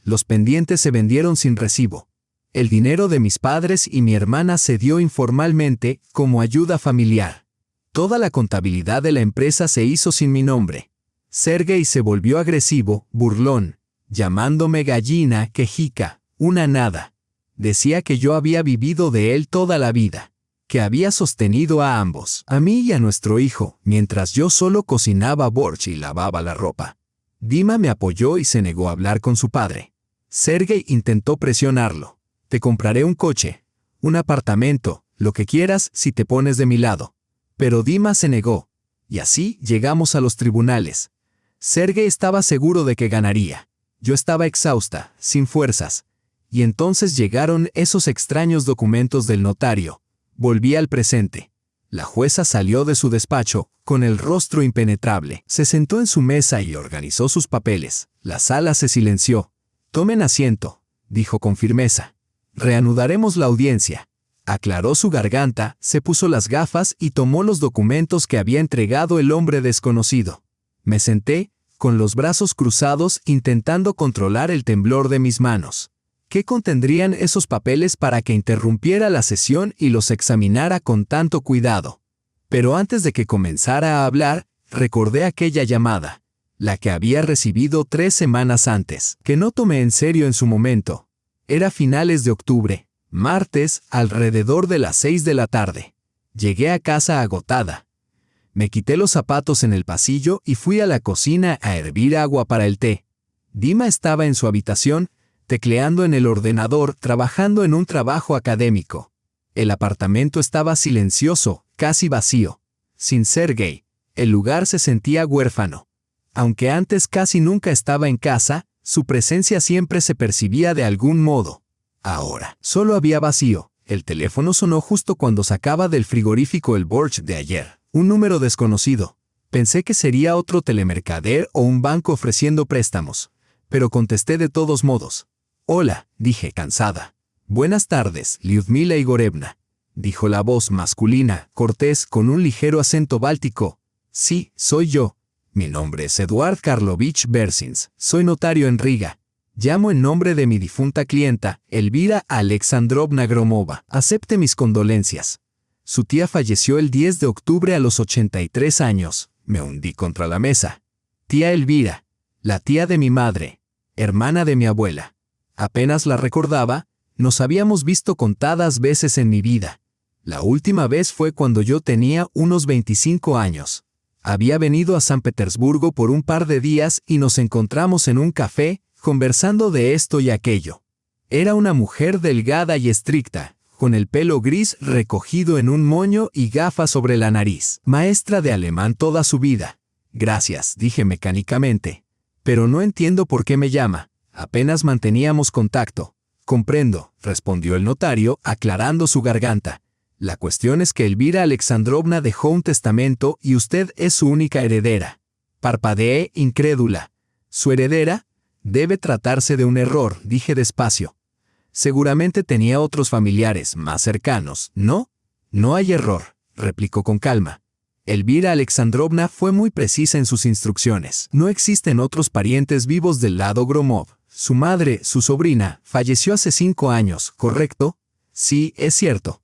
Los pendientes se vendieron sin recibo. El dinero de mis padres y mi hermana se dio informalmente como ayuda familiar. Toda la contabilidad de la empresa se hizo sin mi nombre. Sergei se volvió agresivo, burlón, llamándome gallina, quejica, una nada. Decía que yo había vivido de él toda la vida, que había sostenido a ambos, a mí y a nuestro hijo, mientras yo solo cocinaba borsch y lavaba la ropa. Dima me apoyó y se negó a hablar con su padre. Sergei intentó presionarlo. Te compraré un coche, un apartamento, lo que quieras si te pones de mi lado. Pero Dima se negó. Y así llegamos a los tribunales. Sergei estaba seguro de que ganaría. Yo estaba exhausta, sin fuerzas. Y entonces llegaron esos extraños documentos del notario. Volví al presente. La jueza salió de su despacho, con el rostro impenetrable. Se sentó en su mesa y organizó sus papeles. La sala se silenció. Tomen asiento, dijo con firmeza. Reanudaremos la audiencia. Aclaró su garganta, se puso las gafas y tomó los documentos que había entregado el hombre desconocido. Me senté, con los brazos cruzados, intentando controlar el temblor de mis manos. ¿Qué contendrían esos papeles para que interrumpiera la sesión y los examinara con tanto cuidado? Pero antes de que comenzara a hablar, recordé aquella llamada, la que había recibido 3 semanas antes, que no tomé en serio en su momento. Era finales de octubre, martes, alrededor de las 6 de la tarde. Llegué a casa agotada. Me quité los zapatos en el pasillo y fui a la cocina a hervir agua para el té. Dima estaba en su habitación, tecleando en el ordenador, trabajando en un trabajo académico. El apartamento estaba silencioso, casi vacío. Sin Sergei, el lugar se sentía huérfano. Aunque antes casi nunca estaba en casa, su presencia siempre se percibía de algún modo. Ahora, solo había vacío. El teléfono sonó justo cuando sacaba del frigorífico el borsch de ayer. Un número desconocido. Pensé que sería otro telemercader o un banco ofreciendo préstamos. Pero contesté de todos modos. «Hola», dije cansada. «Buenas tardes, Lyudmila Igorevna», dijo la voz masculina, cortés, con un ligero acento báltico. «Sí, soy yo. Mi nombre es Eduard Karlovich Bersins. Soy notario en Riga. Llamo en nombre de mi difunta clienta, Elvira Alexandrovna Gromova. Acepte mis condolencias. Su tía falleció el 10 de octubre a los 83 años. Me hundí contra la mesa. Tía Elvira, la tía de mi madre, hermana de mi abuela. Apenas la recordaba, nos habíamos visto contadas veces en mi vida. La última vez fue cuando yo tenía unos 25 años. Había venido a San Petersburgo por un par de días y nos encontramos en un café, conversando de esto y aquello. Era una mujer delgada y estricta, con el pelo gris recogido en un moño y gafas sobre la nariz. Maestra de alemán toda su vida. Gracias, dije mecánicamente. Pero no entiendo por qué me llama. Apenas manteníamos contacto. Comprendo, respondió el notario, aclarando su garganta. La cuestión es que Elvira Alexandrovna dejó un testamento y usted es su única heredera. Parpadeé incrédula. ¿Su heredera? Debe tratarse de un error, dije despacio. Seguramente tenía otros familiares más cercanos, ¿no? No hay error, replicó con calma. Elvira Alexandrovna fue muy precisa en sus instrucciones. No existen otros parientes vivos del lado Gromov. Su madre, su sobrina, falleció hace 5 años, ¿correcto? Sí, es cierto.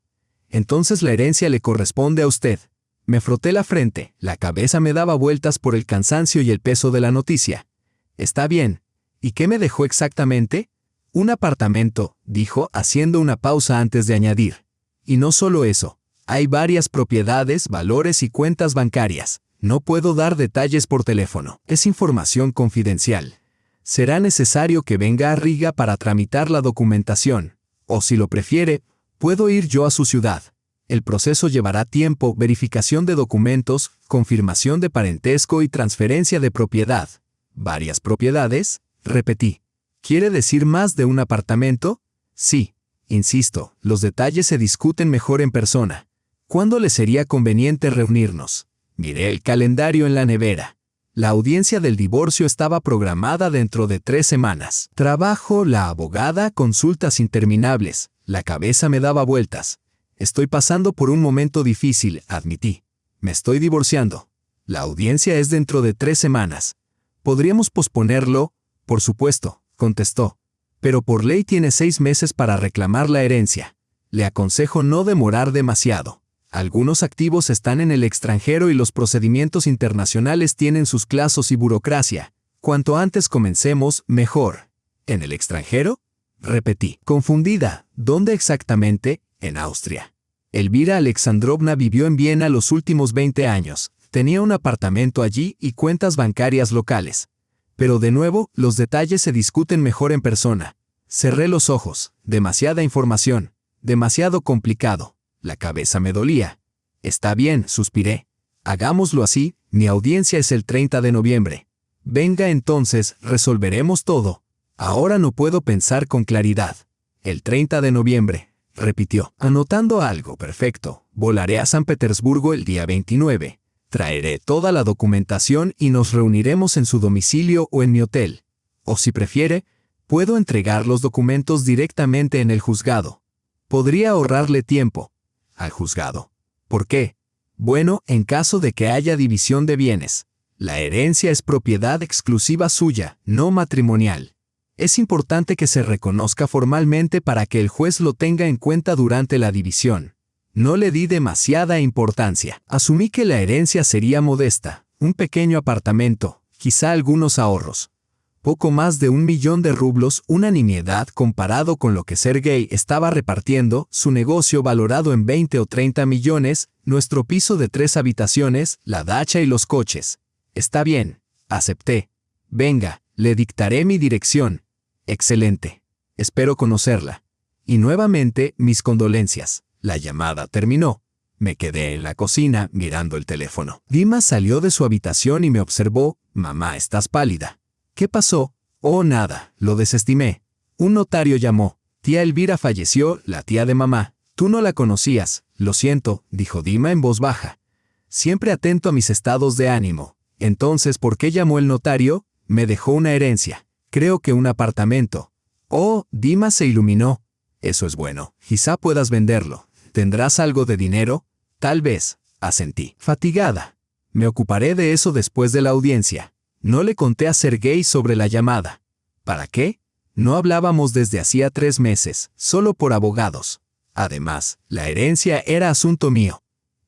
Entonces la herencia le corresponde a usted. Me froté la frente, la cabeza me daba vueltas por el cansancio y el peso de la noticia. Está bien. ¿Y qué me dejó exactamente? Un apartamento, dijo, haciendo una pausa antes de añadir. Y no solo eso. Hay varias propiedades, valores y cuentas bancarias. No puedo dar detalles por teléfono. Es información confidencial. Será necesario que venga a Riga para tramitar la documentación. O si lo prefiere, puedo ir yo a su ciudad. El proceso llevará tiempo, verificación de documentos, confirmación de parentesco y transferencia de propiedad. ¿Varias propiedades? Repetí. ¿Quiere decir más de un apartamento? Sí. Insisto, los detalles se discuten mejor en persona. ¿Cuándo le sería conveniente reunirnos? Miré el calendario en la nevera. La audiencia del divorcio estaba programada dentro de 3 semanas. Trabajo, la abogada, consultas interminables. La cabeza me daba vueltas. Estoy pasando por un momento difícil, admití. Me estoy divorciando. La audiencia es dentro de 3 semanas. ¿Podríamos posponerlo? Por supuesto, contestó. Pero por ley tiene 6 meses para reclamar la herencia. Le aconsejo no demorar demasiado. Algunos activos están en el extranjero y los procedimientos internacionales tienen sus plazos y burocracia. Cuanto antes comencemos, mejor. ¿En el extranjero? Repetí, confundida. ¿Dónde exactamente? En Austria. Elvira Alexandrovna vivió en Viena los últimos 20 años. Tenía un apartamento allí y cuentas bancarias locales. Pero de nuevo, los detalles se discuten mejor en persona. Cerré los ojos. Demasiada información. Demasiado complicado. La cabeza me dolía. Está bien, suspiré. Hagámoslo así, mi audiencia es el 30 de noviembre. Venga entonces, resolveremos todo. Ahora no puedo pensar con claridad. El 30 de noviembre, repitió, anotando algo. Perfecto. Volaré a San Petersburgo el día 29. Traeré toda la documentación y nos reuniremos en su domicilio o en mi hotel. O si prefiere, puedo entregar los documentos directamente en el juzgado. Podría ahorrarle tiempo. Al juzgado. ¿Por qué? Bueno, en caso de que haya división de bienes. La herencia es propiedad exclusiva suya, no matrimonial. Es importante que se reconozca formalmente para que el juez lo tenga en cuenta durante la división. No le di demasiada importancia. Asumí que la herencia sería modesta, un pequeño apartamento, quizá algunos ahorros. Poco más de 1.000.000 de rublos, una nimiedad comparado con lo que Sergei estaba repartiendo, su negocio valorado en 20 o 30 millones, nuestro piso de 3 habitaciones, la dacha y los coches. Está bien, acepté. Venga, le dictaré mi dirección. Excelente. Espero conocerla. Y nuevamente, mis condolencias. La llamada terminó. Me quedé en la cocina mirando el teléfono. Dima salió de su habitación y me observó. Mamá, estás pálida. ¿Qué pasó? Oh, nada, lo desestimé. Un notario llamó. Tía Elvira falleció, la tía de mamá. Tú no la conocías. Lo siento, dijo Dima en voz baja. Siempre atento a mis estados de ánimo. Entonces, ¿por qué llamó el notario? Me dejó una herencia. Creo que un apartamento. Oh, Dima se iluminó. Eso es bueno. Quizá puedas venderlo. ¿Tendrás algo de dinero? Tal vez, asentí. Fatigada. Me ocuparé de eso después de la audiencia. No le conté a Sergei sobre la llamada. ¿Para qué? No hablábamos desde hacía 3 meses, solo por abogados. Además, la herencia era asunto mío.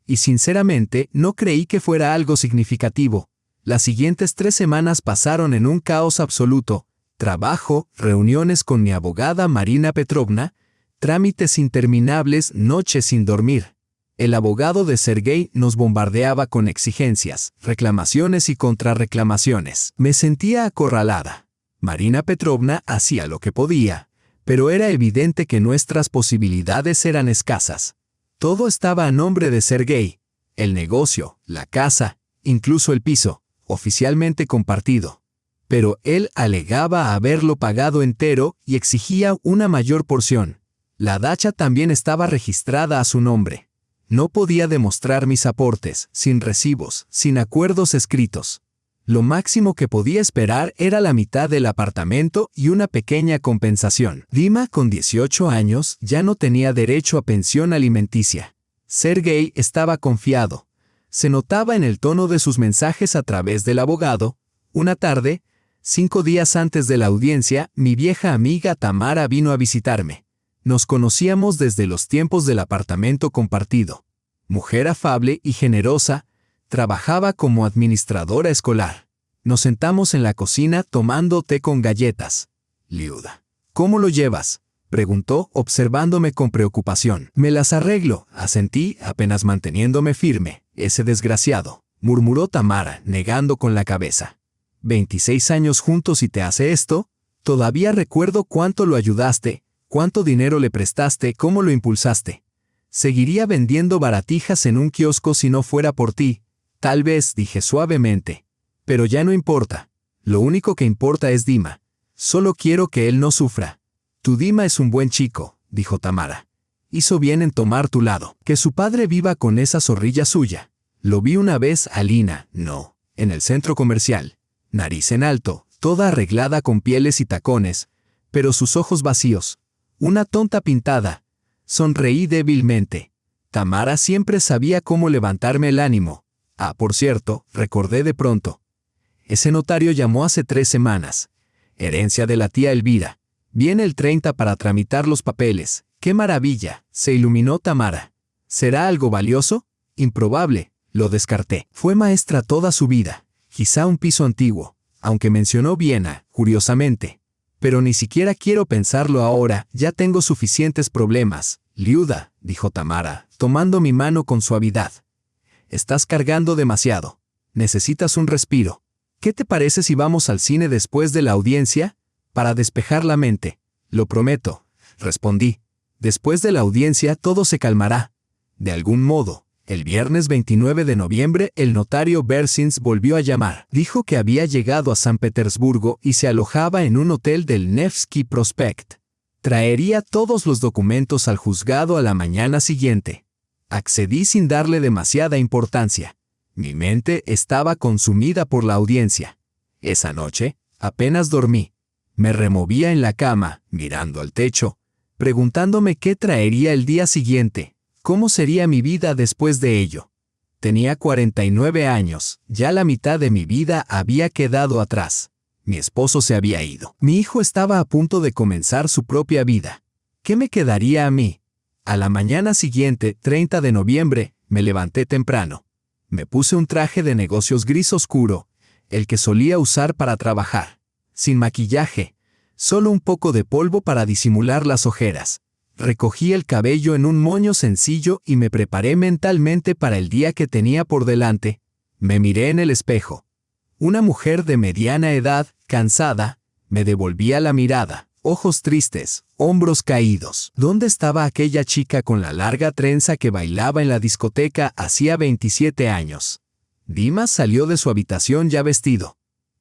Y sinceramente, no creí que fuera algo significativo. Las siguientes 3 semanas pasaron en un caos absoluto. Trabajo, reuniones con mi abogada Marina Petrovna, trámites interminables, noches sin dormir. El abogado de Sergei nos bombardeaba con exigencias, reclamaciones y contrarreclamaciones. Me sentía acorralada. Marina Petrovna hacía lo que podía, pero era evidente que nuestras posibilidades eran escasas. Todo estaba a nombre de Sergei. El negocio, la casa, incluso el piso, oficialmente compartido. Pero él alegaba haberlo pagado entero y exigía una mayor porción. La dacha también estaba registrada a su nombre. No podía demostrar mis aportes, sin recibos, sin acuerdos escritos. Lo máximo que podía esperar era la mitad del apartamento y una pequeña compensación. Dima, con 18 años, ya no tenía derecho a pensión alimenticia. Sergei estaba confiado. Se notaba en el tono de sus mensajes a través del abogado. Una tarde, 5 días antes de la audiencia, mi vieja amiga Tamara vino a visitarme. Nos conocíamos desde los tiempos del apartamento compartido. Mujer afable y generosa, trabajaba como administradora escolar. Nos sentamos en la cocina tomando té con galletas. Liuda. ¿Cómo lo llevas?, preguntó, observándome con preocupación. Me las arreglo, asentí, apenas manteniéndome firme. Ese desgraciado, murmuró Tamara, negando con la cabeza. 26 años juntos y te hace esto. Todavía recuerdo cuánto lo ayudaste, cuánto dinero le prestaste, cómo lo impulsaste. Seguiría vendiendo baratijas en un kiosco si no fuera por ti. Tal vez, dije suavemente. Pero ya no importa. Lo único que importa es Dima. Solo quiero que él no sufra. Tu Dima es un buen chico, dijo Tamara. Hizo bien en tomar tu lado. Que su padre viva con esa zorrilla suya. Lo vi una vez a Lina, no, en el centro comercial. Nariz en alto, toda arreglada con pieles y tacones, pero sus ojos vacíos. Una tonta pintada. Sonreí débilmente. Tamara siempre sabía cómo levantarme el ánimo. Ah, por cierto, recordé de pronto. Ese notario llamó hace 3 semanas. Herencia de la tía Elvira. Viene el 30 para tramitar los papeles. ¡Qué maravilla!, se iluminó Tamara. ¿Será algo valioso? Improbable, lo descarté. Fue maestra toda su vida. Quizá un piso antiguo, aunque mencionó Viena, curiosamente. Pero ni siquiera quiero pensarlo ahora, ya tengo suficientes problemas. Liuda, dijo Tamara, tomando mi mano con suavidad. Estás cargando demasiado. Necesitas un respiro. ¿Qué te parece si vamos al cine después de la audiencia? Para despejar la mente. Lo prometo, respondí. Después de la audiencia todo se calmará. De algún modo. El viernes 29 de noviembre, el notario Bersins volvió a llamar. Dijo que había llegado a San Petersburgo y se alojaba en un hotel del Nevsky Prospect. Traería todos los documentos al juzgado a la mañana siguiente. Accedí sin darle demasiada importancia. Mi mente estaba consumida por la audiencia. Esa noche, apenas dormí. Me removía en la cama, mirando al techo, preguntándome qué traería el día siguiente. ¿Cómo sería mi vida después de ello? Tenía 49 años, ya la mitad de mi vida había quedado atrás. Mi esposo se había ido. Mi hijo estaba a punto de comenzar su propia vida. ¿Qué me quedaría a mí? A la mañana siguiente, 30 de noviembre, me levanté temprano. Me puse un traje de negocios gris oscuro, el que solía usar para trabajar. Sin maquillaje, solo un poco de polvo para disimular las ojeras. Recogí el cabello en un moño sencillo y me preparé mentalmente para el día que tenía por delante. Me miré en el espejo. Una mujer de mediana edad, cansada, me devolvía la mirada. Ojos tristes, hombros caídos. ¿Dónde estaba aquella chica con la larga trenza que bailaba en la discoteca hacía 27 años? Dimas salió de su habitación ya vestido.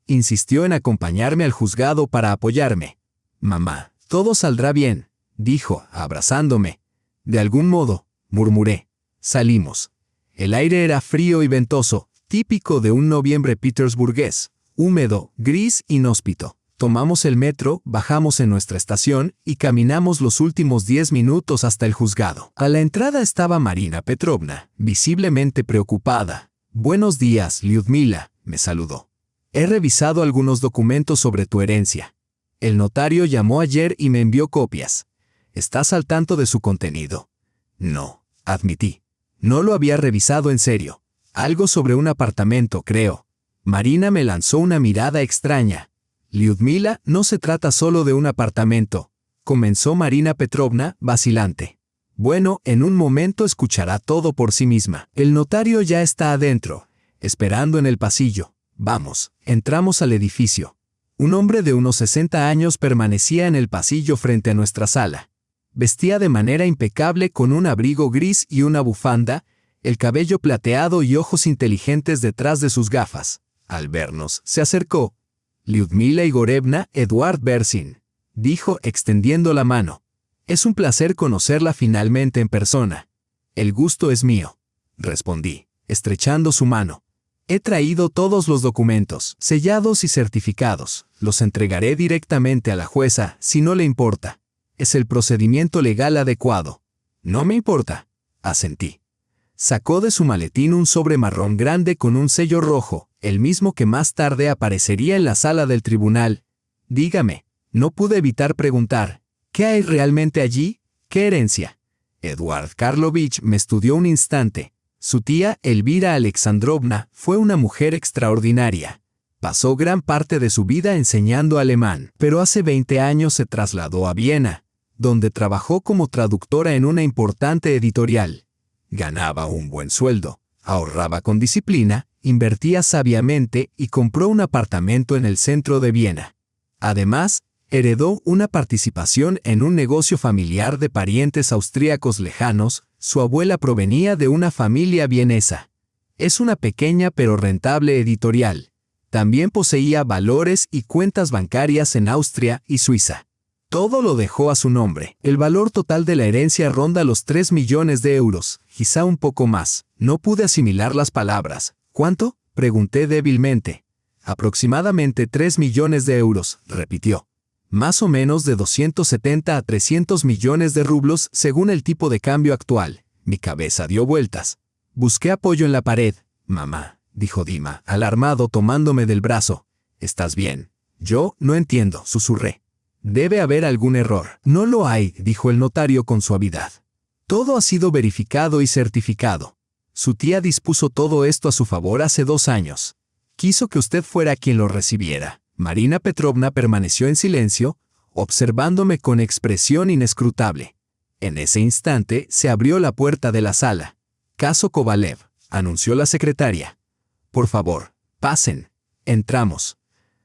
Insistió en acompañarme al juzgado para apoyarme. «Mamá, todo saldrá bien», dijo, abrazándome. «De algún modo», murmuré. Salimos. El aire era frío y ventoso, típico de un noviembre petersburgués, húmedo, gris, inhóspito. Tomamos el metro, bajamos en nuestra estación y caminamos los últimos 10 minutos hasta el juzgado. A la entrada estaba Marina Petrovna, visiblemente preocupada. «Buenos días, Lyudmila», me saludó. «He revisado algunos documentos sobre tu herencia. El notario llamó ayer y me envió copias. ¿Estás al tanto de su contenido?» «No», admití. «No lo había revisado en serio. Algo sobre un apartamento, creo». Marina me lanzó una mirada extraña. «Lyudmila, no se trata solo de un apartamento», comenzó Marina Petrovna, vacilante. «Bueno, en un momento escuchará todo por sí misma. El notario ya está adentro, esperando en el pasillo. Vamos». Entramos al edificio. Un hombre de unos 60 años permanecía en el pasillo frente a nuestra sala. Vestía de manera impecable con un abrigo gris y una bufanda, el cabello plateado y ojos inteligentes detrás de sus gafas. Al vernos, se acercó. «Lyudmila Igorevna, Eduard Bersin», dijo extendiendo la mano. «Es un placer conocerla finalmente en persona». «El gusto es mío», respondí, estrechando su mano. «He traído todos los documentos, sellados y certificados. Los entregaré directamente a la jueza, si no le importa. Es el procedimiento legal adecuado». «No me importa», asentí. Sacó de su maletín un sobre marrón grande con un sello rojo, el mismo que más tarde aparecería en la sala del tribunal. «Dígame», no pude evitar preguntar, «¿qué hay realmente allí? ¿Qué herencia?» Eduard Karlovich me estudió un instante. Su tía, Elvira Alexandrovna, fue una mujer extraordinaria. Pasó gran parte de su vida enseñando alemán, pero hace 20 años se trasladó a Viena, donde trabajó como traductora en una importante editorial. Ganaba un buen sueldo, ahorraba con disciplina, invertía sabiamente y compró un apartamento en el centro de Viena. Además, heredó una participación en un negocio familiar de parientes austríacos lejanos. Su abuela provenía de una familia vienesa. Es una pequeña pero rentable editorial. También poseía valores y cuentas bancarias en Austria y Suiza. Todo lo dejó a su nombre. El valor total de la herencia ronda los 3 millones de euros, quizá un poco más. No pude asimilar las palabras. «¿Cuánto?», pregunté débilmente. «Aproximadamente 3 millones de euros», repitió. «Más o menos de 270 a 300 millones de rublos según el tipo de cambio actual». Mi cabeza dio vueltas. Busqué apoyo en la pared. «Mamá», dijo Dima, alarmado tomándome del brazo. «¿Estás bien?» «Yo no entiendo», susurré. «Debe haber algún error». «No lo hay», dijo el notario con suavidad. «Todo ha sido verificado y certificado. Su tía dispuso todo esto a su favor hace 2 años. Quiso que usted fuera quien lo recibiera». Marina Petrovna permaneció en silencio, observándome con expresión inescrutable. En ese instante se abrió la puerta de la sala. «Caso Kovalev», anunció la secretaria. «Por favor, pasen». Entramos.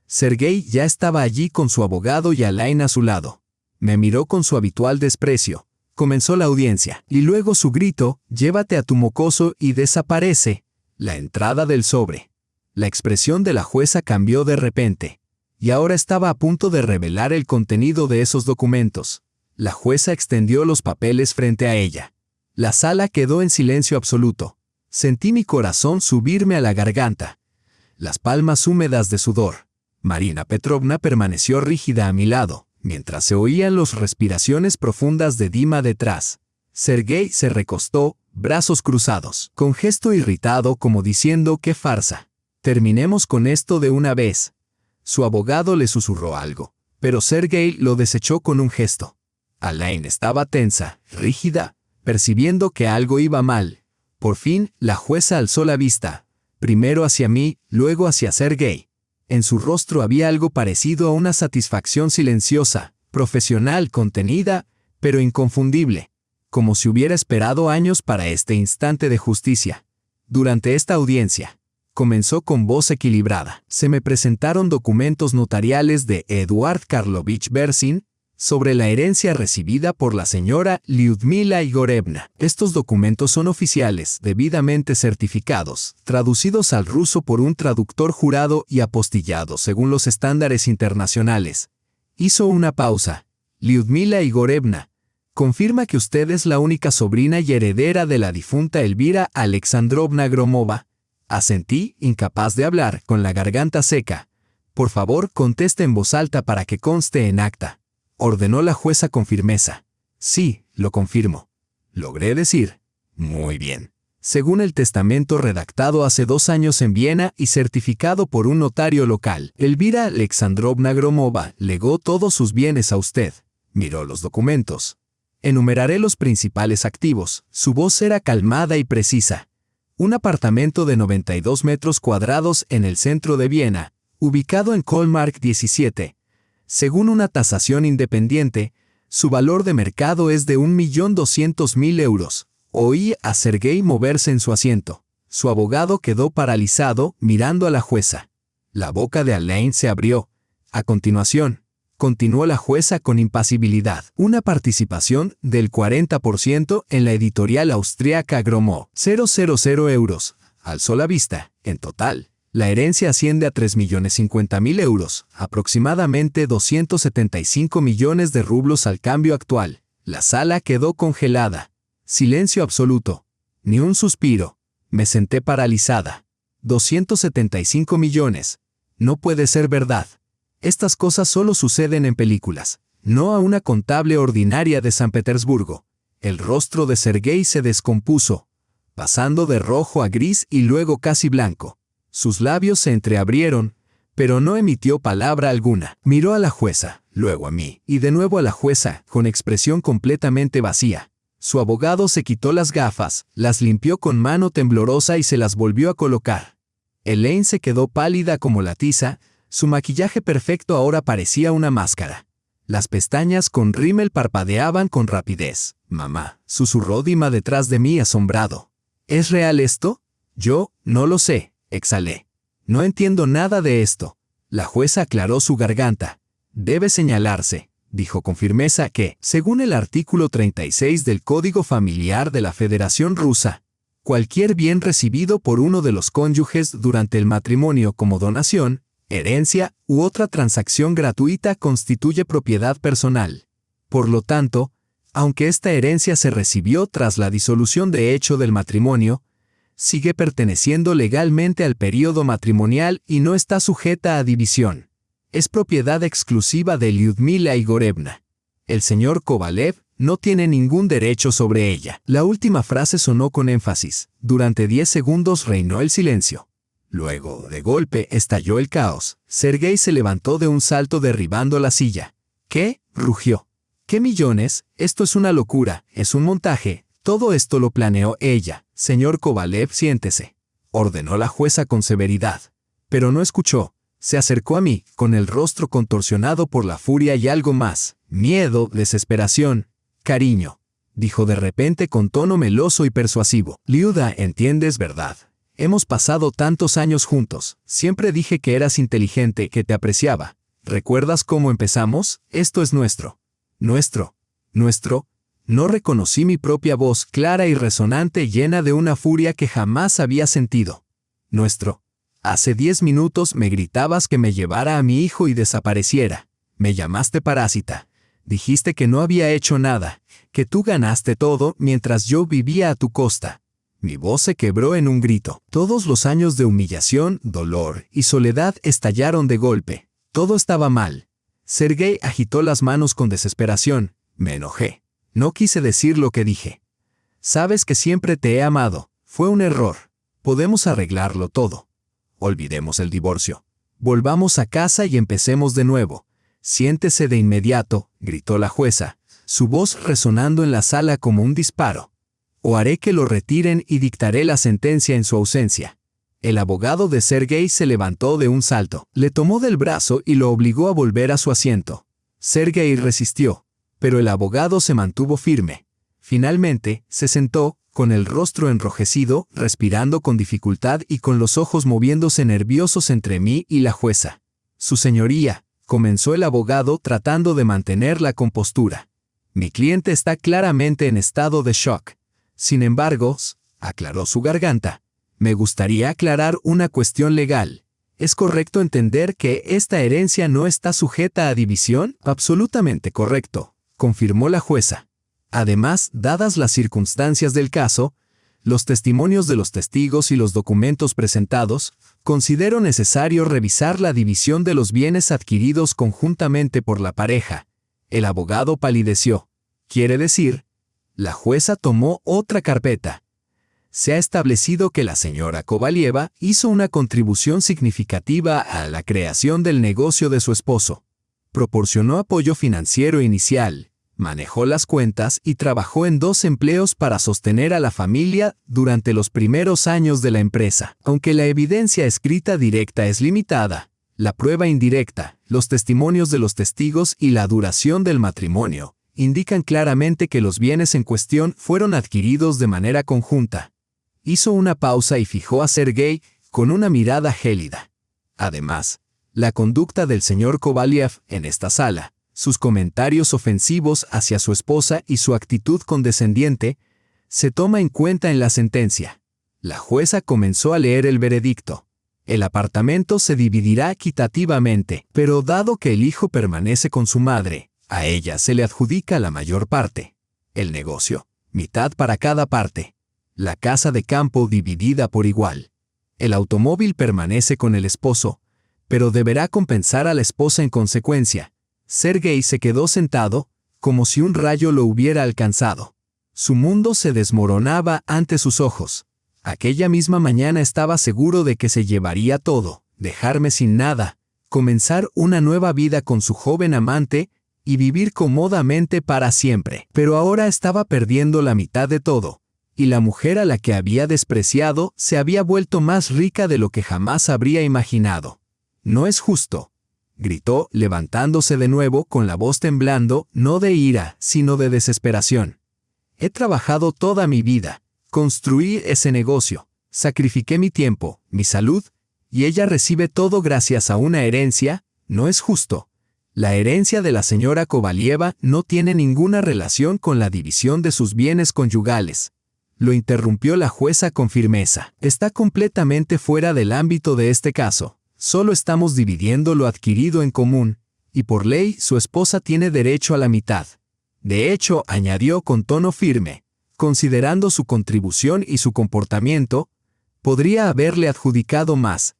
Sergei ya estaba allí con su abogado y Alain a su lado. Me miró con su habitual desprecio. Comenzó la audiencia, y luego su grito: «Llévate a tu mocoso» y desaparece. La entrada del sobre. La expresión de la jueza cambió de repente, y ahora estaba a punto de revelar el contenido de esos documentos. La jueza extendió los papeles frente a ella. La sala quedó en silencio absoluto. Sentí mi corazón subirme a la garganta. Las palmas húmedas de sudor. Marina Petrovna permaneció rígida a mi lado, mientras se oían las respiraciones profundas de Dima detrás. Sergei se recostó, brazos cruzados, con gesto irritado como diciendo: «¡Qué farsa! Terminemos con esto de una vez». Su abogado le susurró algo, pero Sergei lo desechó con un gesto. Alain estaba tensa, rígida, Percibiendo que algo iba mal, por fin la jueza alzó la vista, primero hacia mí, luego hacia Sergei. En su rostro había algo parecido a una satisfacción silenciosa, profesional, contenida, pero inconfundible, como si hubiera esperado años para este instante de justicia. Durante esta audiencia, comenzó con voz equilibrada. Se me presentaron documentos notariales de Eduard Karlovich Bersin sobre la herencia recibida por la señora Lyudmila Igorevna. Estos documentos son oficiales, debidamente certificados, traducidos al ruso por un traductor jurado y apostillados según los estándares internacionales. Hizo una pausa. Lyudmila Igorevna, confirma que usted es la única sobrina y heredera de la difunta Elvira Alexandrovna Gromova. Asentí, incapaz de hablar, con la garganta seca. Por favor, conteste en voz alta para que conste en acta. Ordenó la jueza con firmeza. Sí, lo confirmo. Logré decir. Muy bien. Según el testamento redactado hace 2 años en Viena y certificado por un notario local, Elvira Alexandrovna Gromova legó todos sus bienes a usted. Miró los documentos. Enumeraré los principales activos. Su voz era calmada y precisa. Un apartamento de 92 metros cuadrados en el centro de Viena, ubicado en Kohlmarkt 17. Según una tasación independiente, su valor de mercado es de 1.200.000 euros. Oí a Sergei moverse en su asiento. Su abogado quedó paralizado, mirando a la jueza. La boca de Alain se abrió. A continuación, continuó la jueza con impasibilidad. Una participación del 40% en la editorial austríaca Gromov. 000 euros. Alzó la vista. En total, la herencia asciende a 3.050.000 euros, aproximadamente 275 millones de rublos al cambio actual. La sala quedó congelada. Silencio absoluto. Ni un suspiro. Me senté paralizada. 275 millones. No puede ser verdad. Estas cosas solo suceden en películas, no a una contable ordinaria de San Petersburgo. El rostro de Sergei se descompuso, pasando de rojo a gris y luego casi blanco. Sus labios se entreabrieron, pero no emitió palabra alguna. Miró a la jueza, luego a mí, y de nuevo a la jueza, con expresión completamente vacía. Su abogado se quitó las gafas, las limpió con mano temblorosa y se las volvió a colocar. Elaine se quedó pálida como la tiza. Su maquillaje perfecto ahora parecía una máscara. Las pestañas con rímel parpadeaban con rapidez. «Mamá», susurró Dima detrás de mí asombrado. «¿Es real esto?» «Yo no lo sé», exhalé. «No entiendo nada de esto». La jueza aclaró su garganta. «Debe señalarse», dijo con firmeza, que, según el artículo 36 del Código Familiar de la Federación Rusa, cualquier bien recibido por uno de los cónyuges durante el matrimonio como donación, herencia u otra transacción gratuita constituye propiedad personal. Por lo tanto, aunque esta herencia se recibió tras la disolución de hecho del matrimonio, sigue perteneciendo legalmente al período matrimonial y no está sujeta a división. Es propiedad exclusiva de Lyudmila Igorevna. El señor Kovalev no tiene ningún derecho sobre ella. La última frase sonó con énfasis. Durante 10 segundos reinó el silencio. Luego, de golpe, estalló el caos. Sergei se levantó de un salto derribando la silla. ¿Qué?, rugió. ¿Qué millones? Esto es una locura, es un montaje. Todo esto lo planeó ella. Señor Kovalev, siéntese, ordenó la jueza con severidad. Pero no escuchó. Se acercó a mí, con el rostro contorsionado por la furia y algo más. Miedo, desesperación, cariño, dijo de repente con tono meloso y persuasivo. Liuda, ¿entiendes, verdad? Hemos pasado tantos años juntos. Siempre dije que eras inteligente, que te apreciaba. ¿Recuerdas cómo empezamos? Esto es nuestro. Nuestro. No reconocí mi propia voz, clara y resonante, llena de una furia que jamás había sentido. Nuestro. Hace 10 minutos me gritabas que me llevara a mi hijo y desapareciera. Me llamaste parásita. Dijiste que no había hecho nada, que tú ganaste todo mientras yo vivía a tu costa. Mi voz se quebró en un grito. Todos los años de humillación, dolor y soledad estallaron de golpe. Todo estaba mal. Sergei agitó las manos con desesperación. Me enojé. No quise decir lo que dije. Sabes que siempre te he amado. Fue un error. Podemos arreglarlo todo. Olvidemos el divorcio. Volvamos a casa y empecemos de nuevo. Siéntese de inmediato, gritó la jueza, su voz resonando en la sala como un disparo. o haré que lo retiren y dictaré la sentencia en su ausencia». El abogado de Sergei se levantó de un salto, le tomó del brazo y lo obligó a volver a su asiento. Sergei resistió, pero el abogado se mantuvo firme. Finalmente, se sentó, con el rostro enrojecido, respirando con dificultad y con los ojos moviéndose nerviosos entre mí y la jueza. «Su señoría», comenzó el abogado tratando de mantener la compostura. «Mi cliente está claramente en estado de shock. Sin embargo», aclaró su garganta, «me gustaría aclarar una cuestión legal. ¿Es correcto entender que esta herencia no está sujeta a división?» «Absolutamente correcto», confirmó la jueza. «Además, dadas las circunstancias del caso, los testimonios de los testigos y los documentos presentados, considero necesario revisar la división de los bienes adquiridos conjuntamente por la pareja». El abogado palideció. «¿Quiere decir?» La jueza tomó otra carpeta. «Se ha establecido que la señora Kovalieva hizo una contribución significativa a la creación del negocio de su esposo. Proporcionó apoyo financiero inicial, manejó las cuentas y trabajó en 2 empleos para sostener a la familia durante los primeros años de la empresa. Aunque la evidencia escrita directa es limitada, la prueba indirecta, los testimonios de los testigos y la duración del matrimonio indican claramente que los bienes en cuestión fueron adquiridos de manera conjunta». Hizo una pausa y fijó a Sergei con una mirada gélida. «Además, la conducta del señor Kovaliev en esta sala, sus comentarios ofensivos hacia su esposa y su actitud condescendiente, se toma en cuenta en la sentencia». La jueza comenzó a leer el veredicto. «El apartamento se dividirá equitativamente, pero dado que el hijo permanece con su madre, a ella se le adjudica la mayor parte. El negocio, mitad para cada parte. La casa de campo dividida por igual. El automóvil permanece con el esposo, pero deberá compensar a la esposa en consecuencia». Sergei se quedó sentado, como si un rayo lo hubiera alcanzado. Su mundo se desmoronaba ante sus ojos. Aquella misma mañana estaba seguro de que se llevaría todo, dejarme sin nada, comenzar una nueva vida con su joven amante y vivir cómodamente para siempre. Pero ahora estaba perdiendo la mitad de todo. Y la mujer a la que había despreciado se había vuelto más rica de lo que jamás habría imaginado. «No es justo», gritó, levantándose de nuevo con la voz temblando, no de ira, sino de desesperación. «He trabajado toda mi vida, construí ese negocio, sacrifiqué mi tiempo, mi salud, y ella recibe todo gracias a una herencia. No es justo. La herencia de la señora Kovalieva no tiene ninguna relación con la división de sus bienes conyugales». Lo interrumpió la jueza con firmeza. «Está completamente fuera del ámbito de este caso. Solo estamos dividiendo lo adquirido en común, y por ley su esposa tiene derecho a la mitad. De hecho», añadió con tono firme, «considerando su contribución y su comportamiento, podría haberle adjudicado más».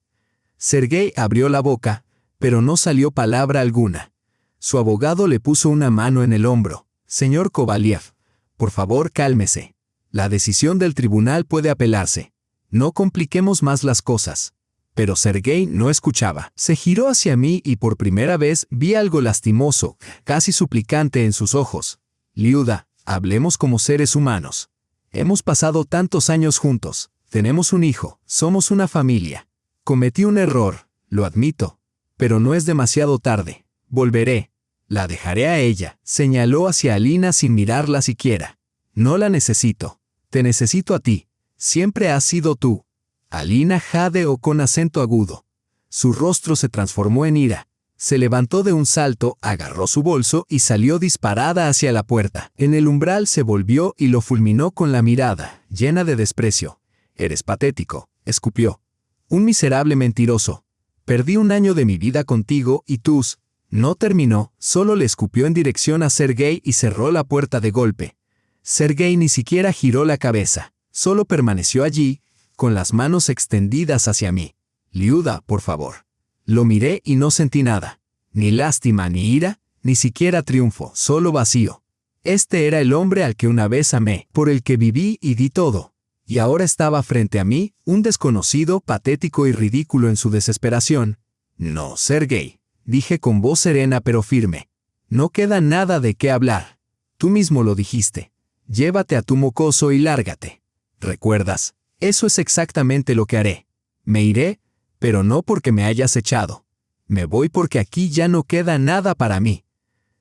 Sergei abrió la boca, pero no salió palabra alguna. Su abogado le puso una mano en el hombro. «Señor Kovaliev, por favor cálmese. La decisión del tribunal puede apelarse. No compliquemos más las cosas». Pero Sergei no escuchaba. Se giró hacia mí y por primera vez vi algo lastimoso, casi suplicante en sus ojos. «Liuda, hablemos como seres humanos. Hemos pasado tantos años juntos, tenemos un hijo, somos una familia. Cometí un error, lo admito, pero no es demasiado tarde. Volveré. La dejaré a ella», señaló hacia Alina sin mirarla siquiera. «No la necesito. Te necesito a ti. Siempre has sido tú». Alina jadeó con acento agudo. Su rostro se transformó en ira. Se levantó de un salto, agarró su bolso y salió disparada hacia la puerta. En el umbral se volvió y lo fulminó con la mirada, llena de desprecio. «Eres patético», escupió. «Un miserable mentiroso. Perdí un año de mi vida contigo y tus...». No terminó, solo le escupió en dirección a Sergei y cerró la puerta de golpe. Sergei ni siquiera giró la cabeza, solo permaneció allí, con las manos extendidas hacia mí. «Liuda, por favor». Lo miré y no sentí nada. Ni lástima ni ira, ni siquiera triunfo, solo vacío. Este era el hombre al que una vez amé, por el que viví y di todo. Y ahora estaba frente a mí, un desconocido, patético y ridículo en su desesperación. «No, Sergei», dije con voz serena pero firme. «No queda nada de qué hablar. Tú mismo lo dijiste. Llévate a tu mocoso y lárgate. ¿Recuerdas? Eso es exactamente lo que haré. Me iré, pero no porque me hayas echado. Me voy porque aquí ya no queda nada para mí.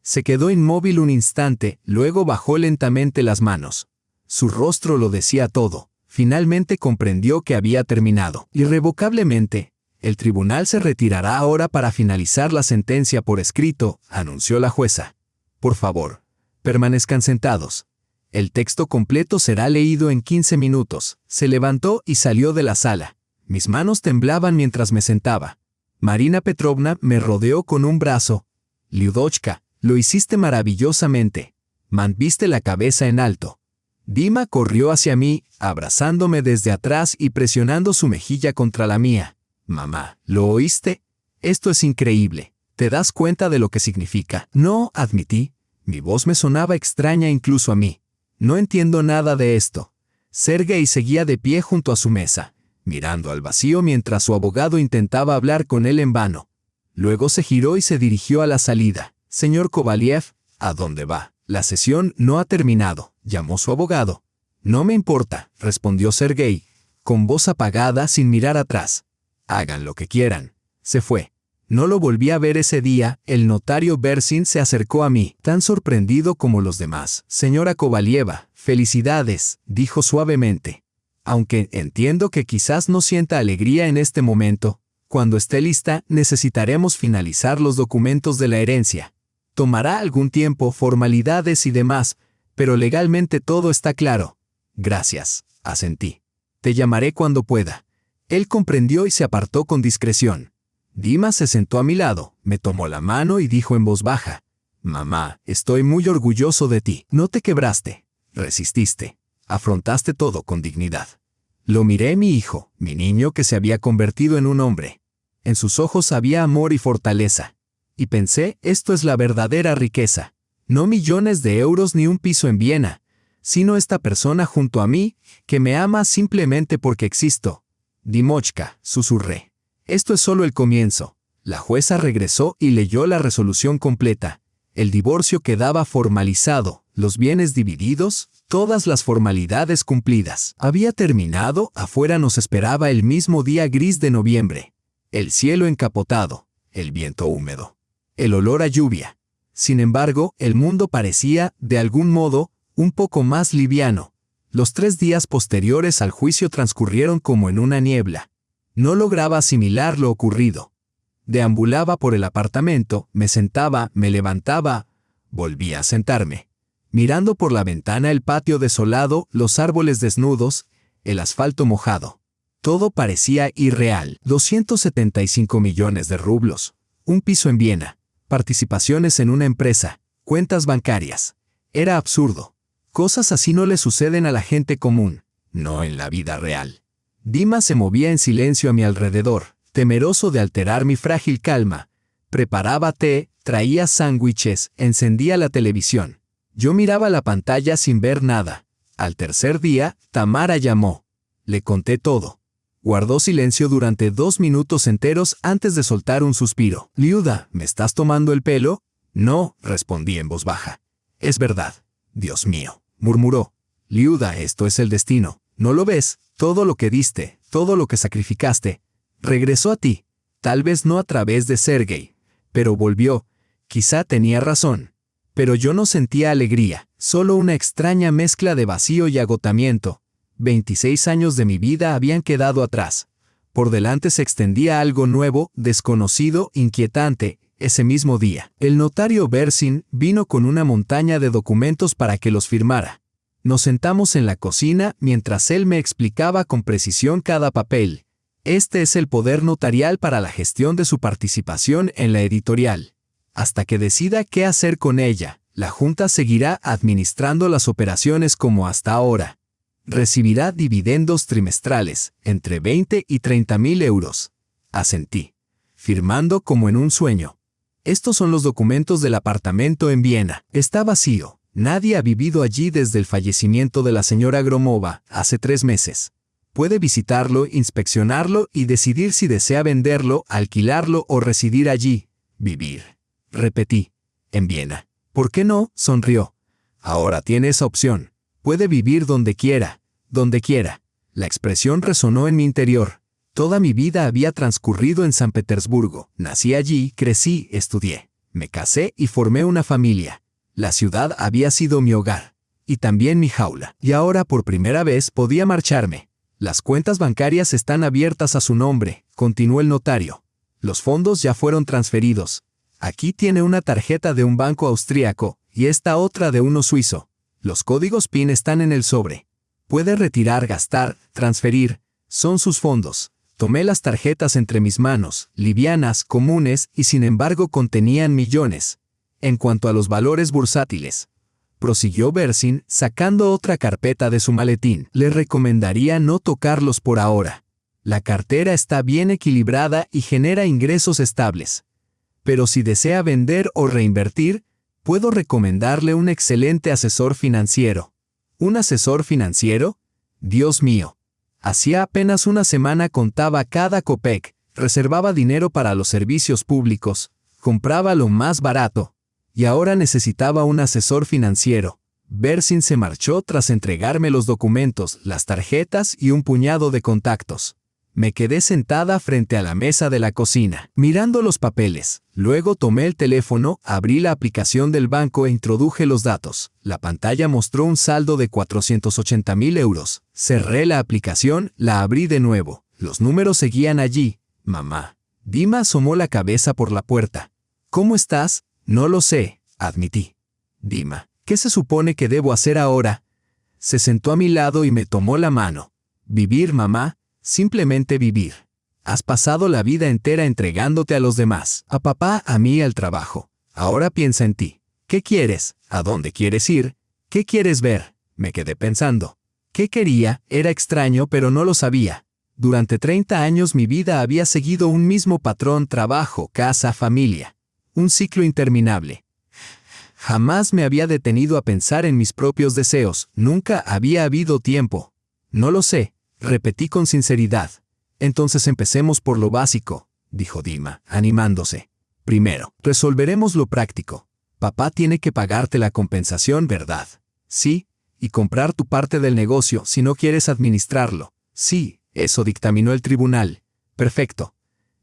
Se quedó inmóvil un instante, luego bajó lentamente las manos. Su rostro lo decía todo. Finalmente comprendió que había terminado. Irrevocablemente, el tribunal se retirará ahora para finalizar la sentencia por escrito, anunció la jueza. Por favor, permanezcan sentados. El texto completo será leído en 15 minutos. Se levantó y salió de la sala. Mis manos temblaban mientras me sentaba. Marina Petrovna me rodeó con un brazo. Lyudotchka, lo hiciste maravillosamente. Mantuviste la cabeza en alto. Dima corrió hacia mí, abrazándome desde atrás y presionando su mejilla contra la mía. Mamá, ¿lo oíste? Esto es increíble. ¿Te das cuenta de lo que significa? No, admití. Mi voz me sonaba extraña incluso a mí. No entiendo nada de esto. Sergei seguía de pie junto a su mesa, mirando al vacío mientras su abogado intentaba hablar con él en vano. Luego se giró y se dirigió a la salida. Señor Kovaliev, ¿a dónde va? La sesión no ha terminado, llamó su abogado. No me importa, respondió Sergei, con voz apagada sin mirar atrás. Hagan lo que quieran. Se fue. No lo volví a ver ese día. El notario Bersin se acercó a mí, tan sorprendido como los demás. Señora Kovalieva, felicidades, dijo suavemente. Aunque entiendo que quizás no sienta alegría en este momento, cuando esté lista necesitaremos finalizar los documentos de la herencia. Tomará algún tiempo, formalidades y demás, pero legalmente todo está claro. Gracias, asentí. Te llamaré cuando pueda. Él comprendió y se apartó con discreción. Dima se sentó a mi lado, me tomó la mano y dijo en voz baja: Mamá, estoy muy orgulloso de ti. No te quebraste. Resististe. Afrontaste todo con dignidad. Lo miré, mi hijo, mi niño que se había convertido en un hombre. En sus ojos había amor y fortaleza. Y pensé, esto es la verdadera riqueza. No millones de euros ni un piso en Viena, sino esta persona junto a mí, que me ama simplemente porque existo. Dimochka, susurré. Esto es solo el comienzo. La jueza regresó y leyó la resolución completa. El divorcio quedaba formalizado, los bienes divididos, todas las formalidades cumplidas. Había terminado, afuera nos esperaba el mismo día gris de noviembre. El cielo encapotado, el viento húmedo, el olor a lluvia. Sin embargo, el mundo parecía, de algún modo, un poco más liviano. Los 3 días posteriores al juicio transcurrieron como en una niebla. No lograba asimilar lo ocurrido. Deambulaba por el apartamento, me sentaba, me levantaba, volvía a sentarme. Mirando por la ventana el patio desolado, los árboles desnudos, el asfalto mojado. Todo parecía irreal. 275 millones de rublos. Un piso en Viena. Participaciones en una empresa. Cuentas bancarias. Era absurdo. Cosas así no le suceden a la gente común. No en la vida real. Dima se movía en silencio a mi alrededor, temeroso de alterar mi frágil calma. Preparaba té, traía sándwiches, encendía la televisión. Yo miraba la pantalla sin ver nada. Al tercer día, Tamara llamó. Le conté todo. Guardó silencio durante 2 minutos enteros antes de soltar un suspiro. «Liuda, ¿me estás tomando el pelo?» «No», respondí en voz baja. «Es verdad». «Dios mío», murmuró. «Liuda, esto es el destino. ¿No lo ves? Todo lo que diste, todo lo que sacrificaste, regresó a ti. Tal vez no a través de Sergei, pero volvió. Quizá tenía razón. Pero yo no sentía alegría, solo una extraña mezcla de vacío y agotamiento. 26 años de mi vida habían quedado atrás. Por delante se extendía algo nuevo, desconocido, inquietante. Ese mismo día, el notario Bersin vino con una montaña de documentos para que los firmara. Nos sentamos en la cocina mientras él me explicaba con precisión cada papel. Este es el poder notarial para la gestión de su participación en la editorial. Hasta que decida qué hacer con ella, la Junta seguirá administrando las operaciones como hasta ahora. Recibirá dividendos trimestrales, entre 20 y 30.000 euros. Asentí, firmando como en un sueño. Estos son los documentos del apartamento en Viena. Está vacío. Nadie ha vivido allí desde el fallecimiento de la señora Gromova, hace 3 meses. Puede visitarlo, inspeccionarlo y decidir si desea venderlo, alquilarlo o residir allí. Vivir. Repetí. En Viena. ¿Por qué no? Sonrió. Ahora tiene esa opción. Puede vivir donde quiera, donde quiera. La expresión resonó en mi interior. Toda mi vida había transcurrido en San Petersburgo. Nací allí, crecí, estudié. Me casé y formé una familia. La ciudad había sido mi hogar. Y también mi jaula. Y ahora por primera vez podía marcharme. Las cuentas bancarias están abiertas a su nombre, continuó el notario. Los fondos ya fueron transferidos. Aquí tiene una tarjeta de un banco austríaco y esta otra de uno suizo. Los códigos PIN están en el sobre. Puede retirar, gastar, transferir. Son sus fondos. Tomé las tarjetas entre mis manos, livianas, comunes, y sin embargo contenían millones. En cuanto a los valores bursátiles, prosiguió Bersin, sacando otra carpeta de su maletín, le recomendaría no tocarlos por ahora. La cartera está bien equilibrada y genera ingresos estables. Pero si desea vender o reinvertir, puedo recomendarle un excelente asesor financiero. ¿Un asesor financiero? Dios mío. Hacía apenas una semana contaba cada copec, reservaba dinero para los servicios públicos, compraba lo más barato, y ahora necesitaba un asesor financiero. Bersin se marchó tras entregarme los documentos, las tarjetas y un puñado de contactos. Me quedé sentada frente a la mesa de la cocina, mirando los papeles. Luego tomé el teléfono, abrí la aplicación del banco e introduje los datos. La pantalla mostró un saldo de 480.000 euros. Cerré la aplicación, la abrí de nuevo. Los números seguían allí. Mamá. Dima asomó la cabeza por la puerta. ¿Cómo estás? No lo sé, admití. Dima, ¿qué se supone que debo hacer ahora? Se sentó a mi lado y me tomó la mano. Vivir, mamá. Simplemente vivir. Has pasado la vida entera entregándote a los demás, a papá, a mí, al trabajo. Ahora piensa en ti. ¿Qué quieres? ¿A dónde quieres ir? ¿Qué quieres ver? Me quedé pensando. ¿Qué quería? Era extraño, pero no lo sabía. Durante 30 años mi vida había seguido un mismo patrón: trabajo, casa, familia. Un ciclo interminable. Jamás me había detenido a pensar en mis propios deseos. Nunca había habido tiempo. No lo sé. Repetí con sinceridad. Entonces empecemos por lo básico, dijo Dima, animándose. Primero, resolveremos lo práctico. Papá tiene que pagarte la compensación, ¿verdad? Sí, y comprar tu parte del negocio si no quieres administrarlo. Sí, eso dictaminó el tribunal. Perfecto.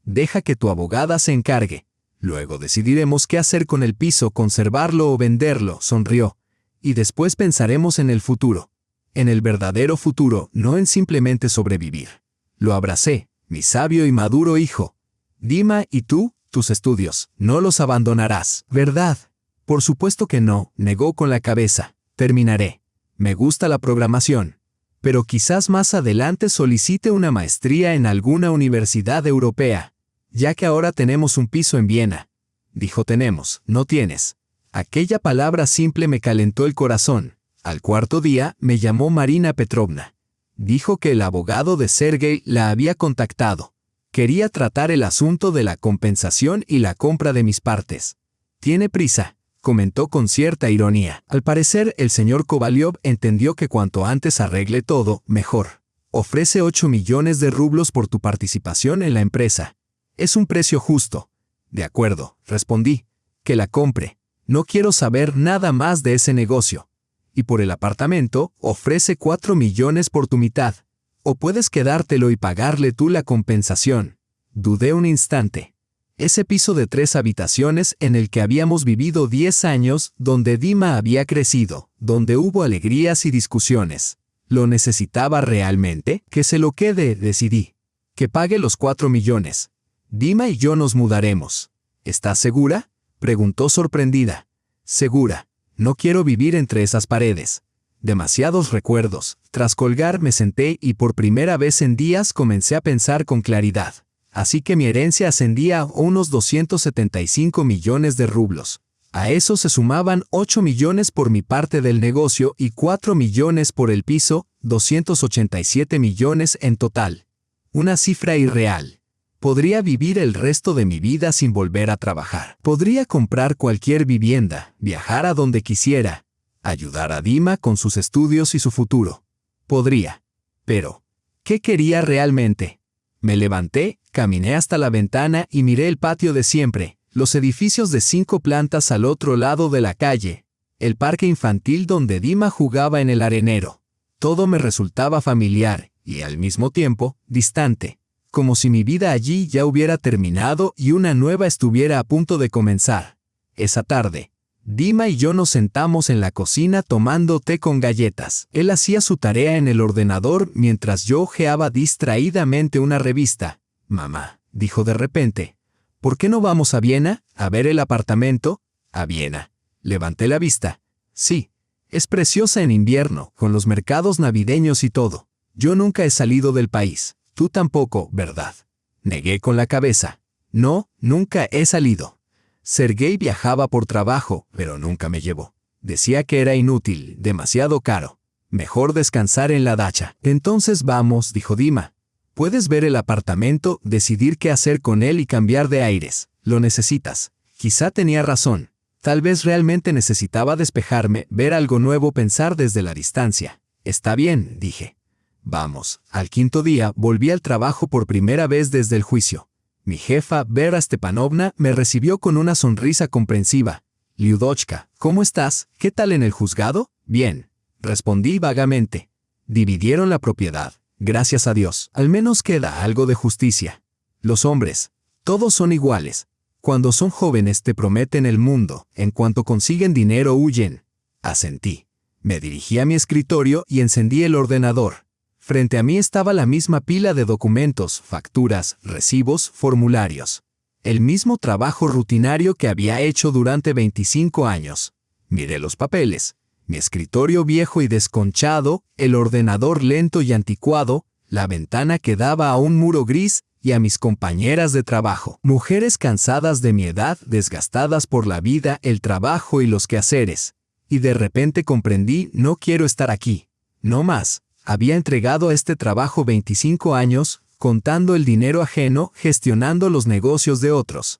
Deja que tu abogada se encargue. Luego decidiremos qué hacer con el piso, conservarlo o venderlo, sonrió. Y después pensaremos en el futuro. En el verdadero futuro, no en simplemente sobrevivir. Lo abracé, mi sabio y maduro hijo. Dima, ¿y tú? Tus estudios, no los abandonarás, ¿verdad? Por supuesto que no, negó con la cabeza. Terminaré. Me gusta la programación. Pero quizás más adelante solicite una maestría en alguna universidad europea. Ya que ahora tenemos un piso en Viena. Dijo tenemos, no tienes. Aquella palabra simple me calentó el corazón. Al cuarto día, me llamó Marina Petrovna. Dijo que el abogado de Sergei la había contactado. Quería tratar el asunto de la compensación y la compra de mis partes. Tiene prisa, comentó con cierta ironía. Al parecer, el señor Kovalyov entendió que cuanto antes arregle todo, mejor. Ofrece 8 millones de rublos por tu participación en la empresa. Es un precio justo. De acuerdo, respondí. Que la compre. No quiero saber nada más de ese negocio. Y por el apartamento, ofrece 4 millones por tu mitad. O puedes quedártelo y pagarle tú la compensación. Dudé un instante. Ese piso de 3 habitaciones en el que habíamos vivido 10 años, donde Dima había crecido, donde hubo alegrías y discusiones. ¿Lo necesitaba realmente? Que se lo quede, decidí. Que pague los 4 millones. Dima y yo nos mudaremos. ¿Estás segura? Preguntó sorprendida. Segura. No quiero vivir entre esas paredes. Demasiados recuerdos. Tras colgar me senté y por primera vez en días comencé a pensar con claridad. Así que mi herencia ascendía a unos 275 millones de rublos. A eso se sumaban 8 millones por mi parte del negocio y 4 millones por el piso, 287 millones en total. Una cifra irreal. Podría vivir el resto de mi vida sin volver a trabajar. Podría comprar cualquier vivienda, viajar a donde quisiera, ayudar a Dima con sus estudios y su futuro. Podría. Pero, ¿qué quería realmente? Me levanté, caminé hasta la ventana y miré el patio de siempre, los edificios de 5 plantas al otro lado de la calle. el parque infantil donde Dima jugaba en el arenero. Todo me resultaba familiar y, al mismo tiempo, distante, como si mi vida allí ya hubiera terminado y una nueva estuviera a punto de comenzar. Esa tarde, Dima y yo nos sentamos en la cocina tomando té con galletas. Él hacía su tarea en el ordenador mientras yo hojeaba distraídamente una revista. «Mamá», dijo de repente, «¿por qué no vamos a Viena, a ver el apartamento?» «¿A Viena?» Levanté la vista. «Sí, es preciosa en invierno, con los mercados navideños y todo. Yo nunca he salido del país. Tú tampoco, ¿verdad?» Negué con la cabeza. «No, nunca he salido». Sergei viajaba por trabajo, pero nunca me llevó. Decía que era inútil, demasiado caro. Mejor descansar en la dacha. «Entonces vamos», dijo Dima. «Puedes ver el apartamento, decidir qué hacer con él y cambiar de aires. Lo necesitas». Quizá tenía razón. Tal vez realmente necesitaba despejarme, ver algo nuevo, pensar desde la distancia. «Está bien», dije. Vamos. Al quinto día volví al trabajo por primera vez desde el juicio. Mi jefa, Vera Stepanovna, me recibió con una sonrisa comprensiva. «Lyudochka, ¿cómo estás? ¿Qué tal en el juzgado?» «Bien», respondí vagamente. «Dividieron la propiedad. Gracias a Dios. Al menos queda algo de justicia. Los hombres, todos son iguales. Cuando son jóvenes te prometen el mundo. En cuanto consiguen dinero huyen». Asentí. Me dirigí a mi escritorio y encendí el ordenador. Frente a mí estaba la misma pila de documentos, facturas, recibos, formularios. El mismo trabajo rutinario que había hecho durante 25 años. Miré los papeles. Mi escritorio viejo y desconchado, el ordenador lento y anticuado, la ventana que daba a un muro gris y a mis compañeras de trabajo. Mujeres cansadas de mi edad, desgastadas por la vida, el trabajo y los quehaceres. Y de repente comprendí, no quiero estar aquí. No más. Había entregado a este trabajo 25 años, contando el dinero ajeno, gestionando los negocios de otros.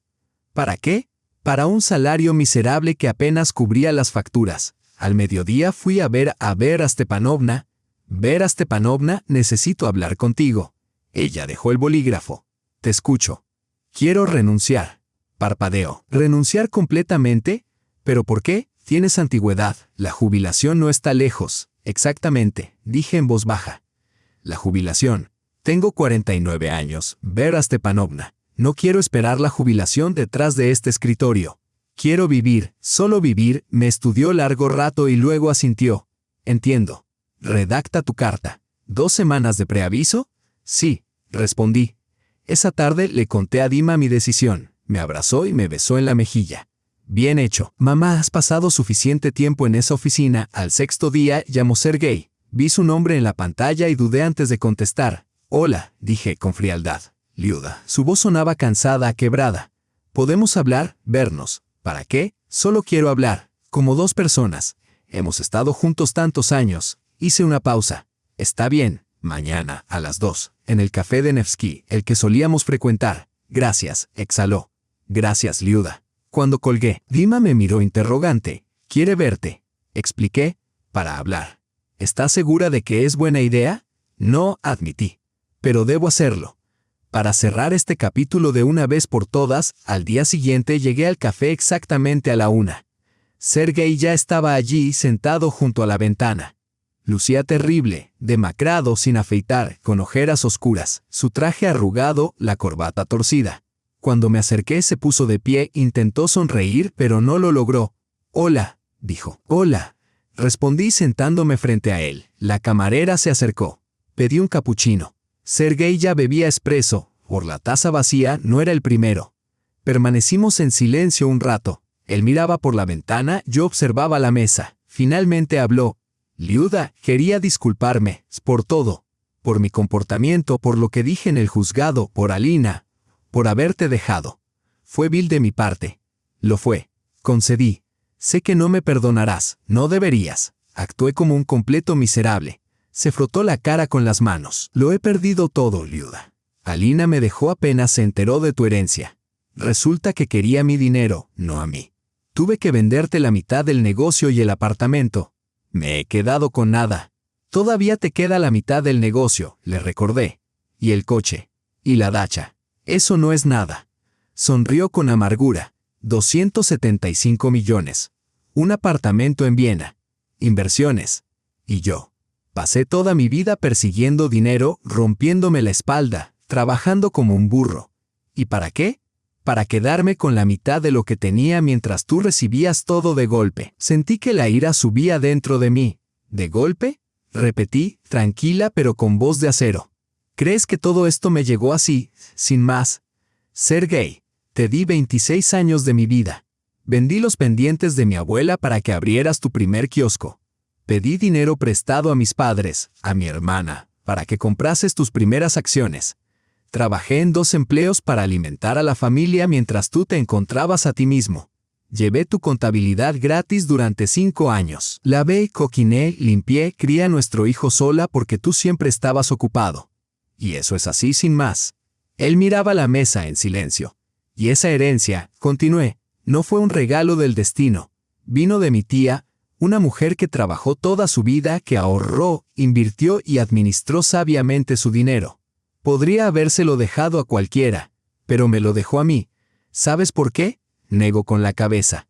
¿Para qué? Para un salario miserable que apenas cubría las facturas. Al mediodía fui a ver a Vera Stepanovna. «Vera Stepanovna, necesito hablar contigo». Ella dejó el bolígrafo. «Te escucho». «Quiero renunciar». Parpadeo. «¿Renunciar completamente? ¿Pero por qué? Tienes antigüedad. La jubilación no está lejos». «Exactamente», dije en voz baja. «La jubilación. Tengo 49 años, Vera Stepanovna. No quiero esperar la jubilación detrás de este escritorio. Quiero vivir, solo vivir». Me estudió largo rato y luego asintió. «Entiendo. Redacta tu carta». «¿2 semanas de preaviso?» «Sí», respondí. Esa tarde le conté a Dima mi decisión. Me abrazó y me besó en la mejilla. «Bien hecho. Mamá, has pasado suficiente tiempo en esa oficina». Al 6º día llamó Sergei. Vi su nombre en la pantalla y dudé antes de contestar. «Hola», dije con frialdad. «Liuda». Su voz sonaba cansada, quebrada. «¿Podemos hablar? Vernos». «¿Para qué? Solo quiero hablar. Como 2 personas. Hemos estado juntos tantos años». Hice una pausa. «Está bien. Mañana, a las 2, en el café de Nevsky, el que solíamos frecuentar». «Gracias», exhaló. «Gracias, Liuda». Cuando colgué, Dima me miró interrogante. «¿Quiere verte?», expliqué, «para hablar». «¿Estás segura de que es buena idea?». «No», admití. «Pero debo hacerlo». Para cerrar este capítulo de una vez por todas, al día siguiente llegué al café exactamente a la 1. Sergei ya estaba allí, sentado junto a la ventana. Lucía terrible, demacrado, sin afeitar, con ojeras oscuras, su traje arrugado, la corbata torcida. Cuando me acerqué se puso de pie, intentó sonreír, pero no lo logró. «Hola», dijo. «Hola», respondí sentándome frente a él. La camarera se acercó. Pedí un capuchino. Sergei ya bebía espresso. Por la taza vacía no era el primero. Permanecimos en silencio un rato. Él miraba por la ventana, yo observaba la mesa. Finalmente habló. «Liuda, quería disculparme por todo. Por mi comportamiento, por lo que dije en el juzgado, por Alina. Por haberte dejado. Fue vil de mi parte». «Lo fue», concedí. «Sé que no me perdonarás. No deberías». Actué como un completo miserable. Se frotó la cara con las manos. «Lo he perdido todo, Liuda. Alina me dejó apenas se enteró de tu herencia. Resulta que quería mi dinero, no a mí. Tuve que venderte la mitad del negocio y el apartamento. Me he quedado con nada». «Todavía te queda la mitad del negocio», le recordé. «Y el coche. Y la dacha. Eso no es nada». Sonrió con amargura. 275 millones. Un apartamento en Viena. Inversiones. Y yo. Pasé toda mi vida persiguiendo dinero, rompiéndome la espalda, trabajando como un burro. ¿Y para qué? Para quedarme con la mitad de lo que tenía mientras tú recibías todo de golpe. Sentí que la ira subía dentro de mí. ¿De golpe? Repetí, tranquila pero con voz de acero. ¿Crees que todo esto me llegó así, sin más? Sergei, te di 26 años de mi vida. Vendí los pendientes de mi abuela para que abrieras tu primer kiosco. Pedí dinero prestado a mis padres, a mi hermana, para que comprases tus primeras acciones. Trabajé en 2 empleos para alimentar a la familia mientras tú te encontrabas a ti mismo. Llevé tu contabilidad gratis durante 5 años. Lavé, coquiné, limpié, crié a nuestro hijo sola porque tú siempre estabas ocupado. Y eso es así sin más. Él miraba la mesa en silencio. Y esa herencia, continué, no fue un regalo del destino. Vino de mi tía, una mujer que trabajó toda su vida, que ahorró, invirtió y administró sabiamente su dinero. Podría habérselo dejado a cualquiera, pero me lo dejó a mí. ¿Sabes por qué? Nego con la cabeza.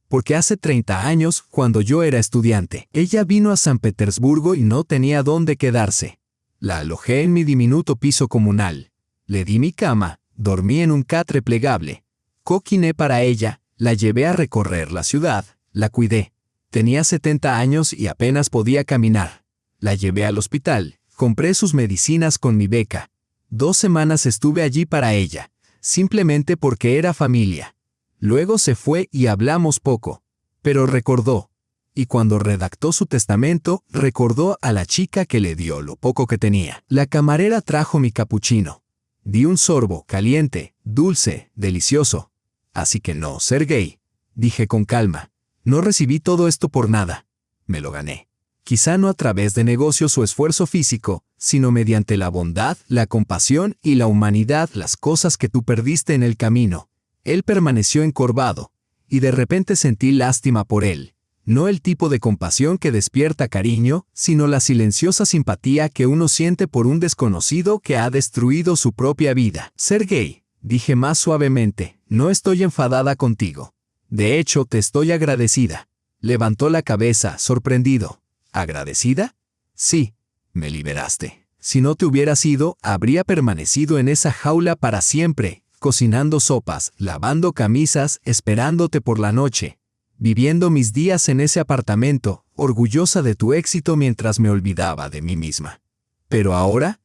Porque hace 30 años, cuando yo era estudiante, ella vino a San Petersburgo y no tenía dónde quedarse. La alojé en mi diminuto piso comunal. Le di mi cama, dormí en un catre plegable. Coquiné para ella, la llevé a recorrer la ciudad, la cuidé. Tenía 70 años y apenas podía caminar. La llevé al hospital, compré sus medicinas con mi beca. 2 semanas estuve allí para ella, simplemente porque era familia. Luego se fue y hablamos poco, pero recordó. Y cuando redactó su testamento, recordó a la chica que le dio lo poco que tenía. La camarera trajo mi capuchino. Di un sorbo, caliente, dulce, delicioso. Así que no, Sergei, dije con calma. No recibí todo esto por nada. Me lo gané. Quizá no a través de negocios o esfuerzo físico, sino mediante la bondad, la compasión y la humanidad, las cosas que tú perdiste en el camino. Él permaneció encorvado, y de repente sentí lástima por él. No el tipo de compasión que despierta cariño, sino la silenciosa simpatía que uno siente por un desconocido que ha destruido su propia vida. Sergei, dije más suavemente, no estoy enfadada contigo. De hecho, te estoy agradecida. Levantó la cabeza, sorprendido. ¿Agradecida? Sí, me liberaste. Si no te hubieras ido, habría permanecido en esa jaula para siempre, cocinando sopas, lavando camisas, esperándote por la noche. Viviendo mis días en ese apartamento, orgullosa de tu éxito mientras me olvidaba de mí misma. Pero ahora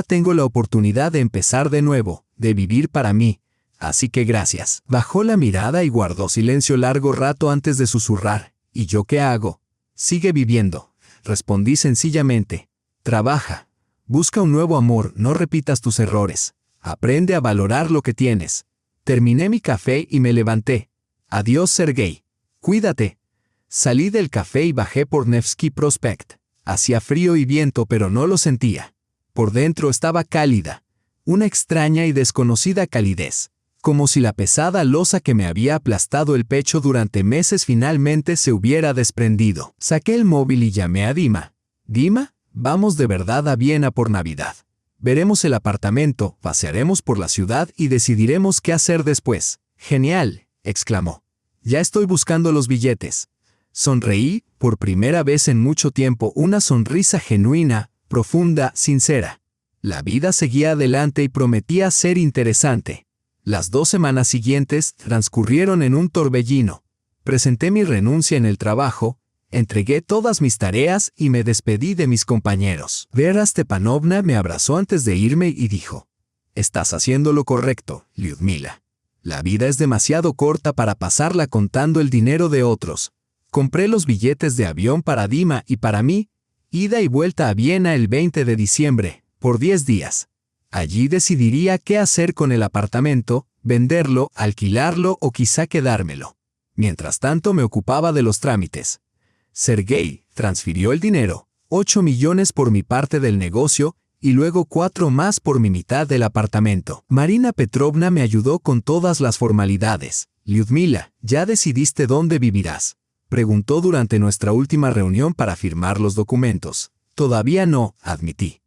tengo la oportunidad de empezar de nuevo, de vivir para mí. Así que gracias. Bajó la mirada y guardó silencio largo rato antes de susurrar. ¿Y yo qué hago? Sigue viviendo. Respondí sencillamente. Trabaja. Busca un nuevo amor, no repitas tus errores. Aprende a valorar lo que tienes. Terminé mi café y me levanté. Adiós, Sergei. Cuídate. Salí del café y bajé por Nevsky Prospect. Hacía frío y viento, pero no lo sentía. Por dentro estaba cálida. Una extraña y desconocida calidez. Como si la pesada losa que me había aplastado el pecho durante meses finalmente se hubiera desprendido. Saqué el móvil y llamé a Dima. Dima, vamos de verdad a Viena por Navidad. Veremos el apartamento, pasearemos por la ciudad y decidiremos qué hacer después. Genial, exclamó. Ya estoy buscando los billetes. Sonreí, por primera vez en mucho tiempo, una sonrisa genuina, profunda, sincera. La vida seguía adelante y prometía ser interesante. Las 2 semanas siguientes transcurrieron en un torbellino. Presenté mi renuncia en el trabajo, entregué todas mis tareas y me despedí de mis compañeros. Vera Stepanovna me abrazó antes de irme y dijo: «Estás haciendo lo correcto, Lyudmila. La vida es demasiado corta para pasarla contando el dinero de otros. Compré los billetes de avión para Dima y para mí, ida y vuelta a Viena el 20 de diciembre, por 10 días. Allí decidiría qué hacer con el apartamento, venderlo, alquilarlo o quizá quedármelo. Mientras tanto me ocupaba de los trámites. Sergei transfirió el dinero, 8 millones por mi parte del negocio, y luego 4 más por mi mitad del apartamento. Marina Petrovna me ayudó con todas las formalidades. «Lyudmila, ¿ya decidiste dónde vivirás?», preguntó durante nuestra última reunión para firmar los documentos. «Todavía no», admití.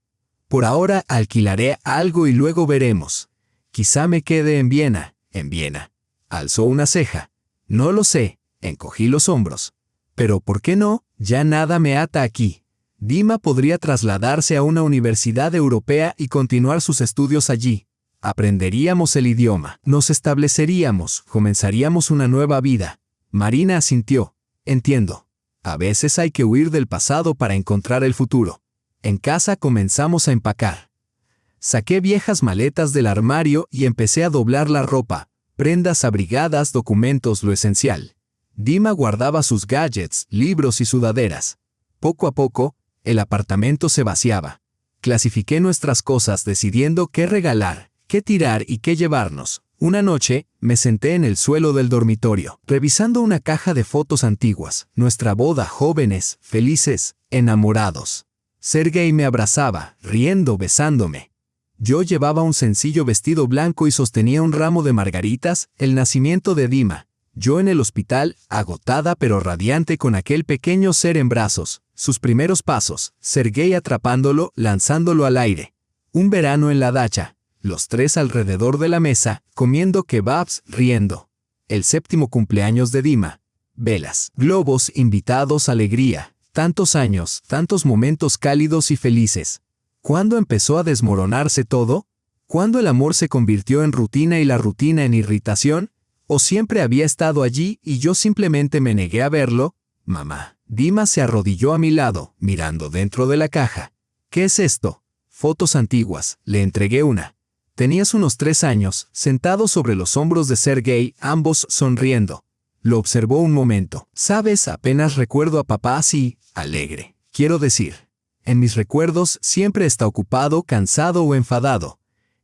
«Por ahora alquilaré algo y luego veremos. Quizá me quede en Viena». «En Viena». Alzó una ceja. «No lo sé. Encogí los hombros. Pero ¿por qué no? Ya nada me ata aquí. Dima podría trasladarse a una universidad europea y continuar sus estudios allí. Aprenderíamos el idioma, nos estableceríamos, comenzaríamos una nueva vida. Marina asintió. Entiendo. A veces hay que huir del pasado para encontrar el futuro. En casa comenzamos a empacar. Saqué viejas maletas del armario y empecé a doblar la ropa, prendas abrigadas, documentos, lo esencial. Dima guardaba sus gadgets, libros y sudaderas. Poco a poco, el apartamento se vaciaba. Clasifiqué nuestras cosas decidiendo qué regalar, qué tirar y qué llevarnos. Una noche, me senté en el suelo del dormitorio, revisando una caja de fotos antiguas, nuestra boda, jóvenes, felices, enamorados. Sergei me abrazaba, riendo, besándome. Yo llevaba un sencillo vestido blanco y sostenía un ramo de margaritas, el nacimiento de Dima. Yo en el hospital, agotada pero radiante con aquel pequeño ser en brazos, sus primeros pasos, Sergei atrapándolo, lanzándolo al aire. Un verano en la dacha, los tres alrededor de la mesa, comiendo kebabs, riendo. El 7º cumpleaños de Dima. Velas, globos, invitados, alegría. Tantos años, tantos momentos cálidos y felices. ¿Cuándo empezó a desmoronarse todo? ¿Cuándo el amor se convirtió en rutina y la rutina en irritación? ¿O siempre había estado allí y yo simplemente me negué a verlo? Mamá. Dima se arrodilló a mi lado, mirando dentro de la caja. ¿Qué es esto? Fotos antiguas. Le entregué una. Tenías unos 3 años, sentado sobre los hombros de Sergei, ambos sonriendo. Lo observó un momento. Sabes, apenas recuerdo a papá así, alegre. Quiero decir, en mis recuerdos siempre está ocupado, cansado o enfadado.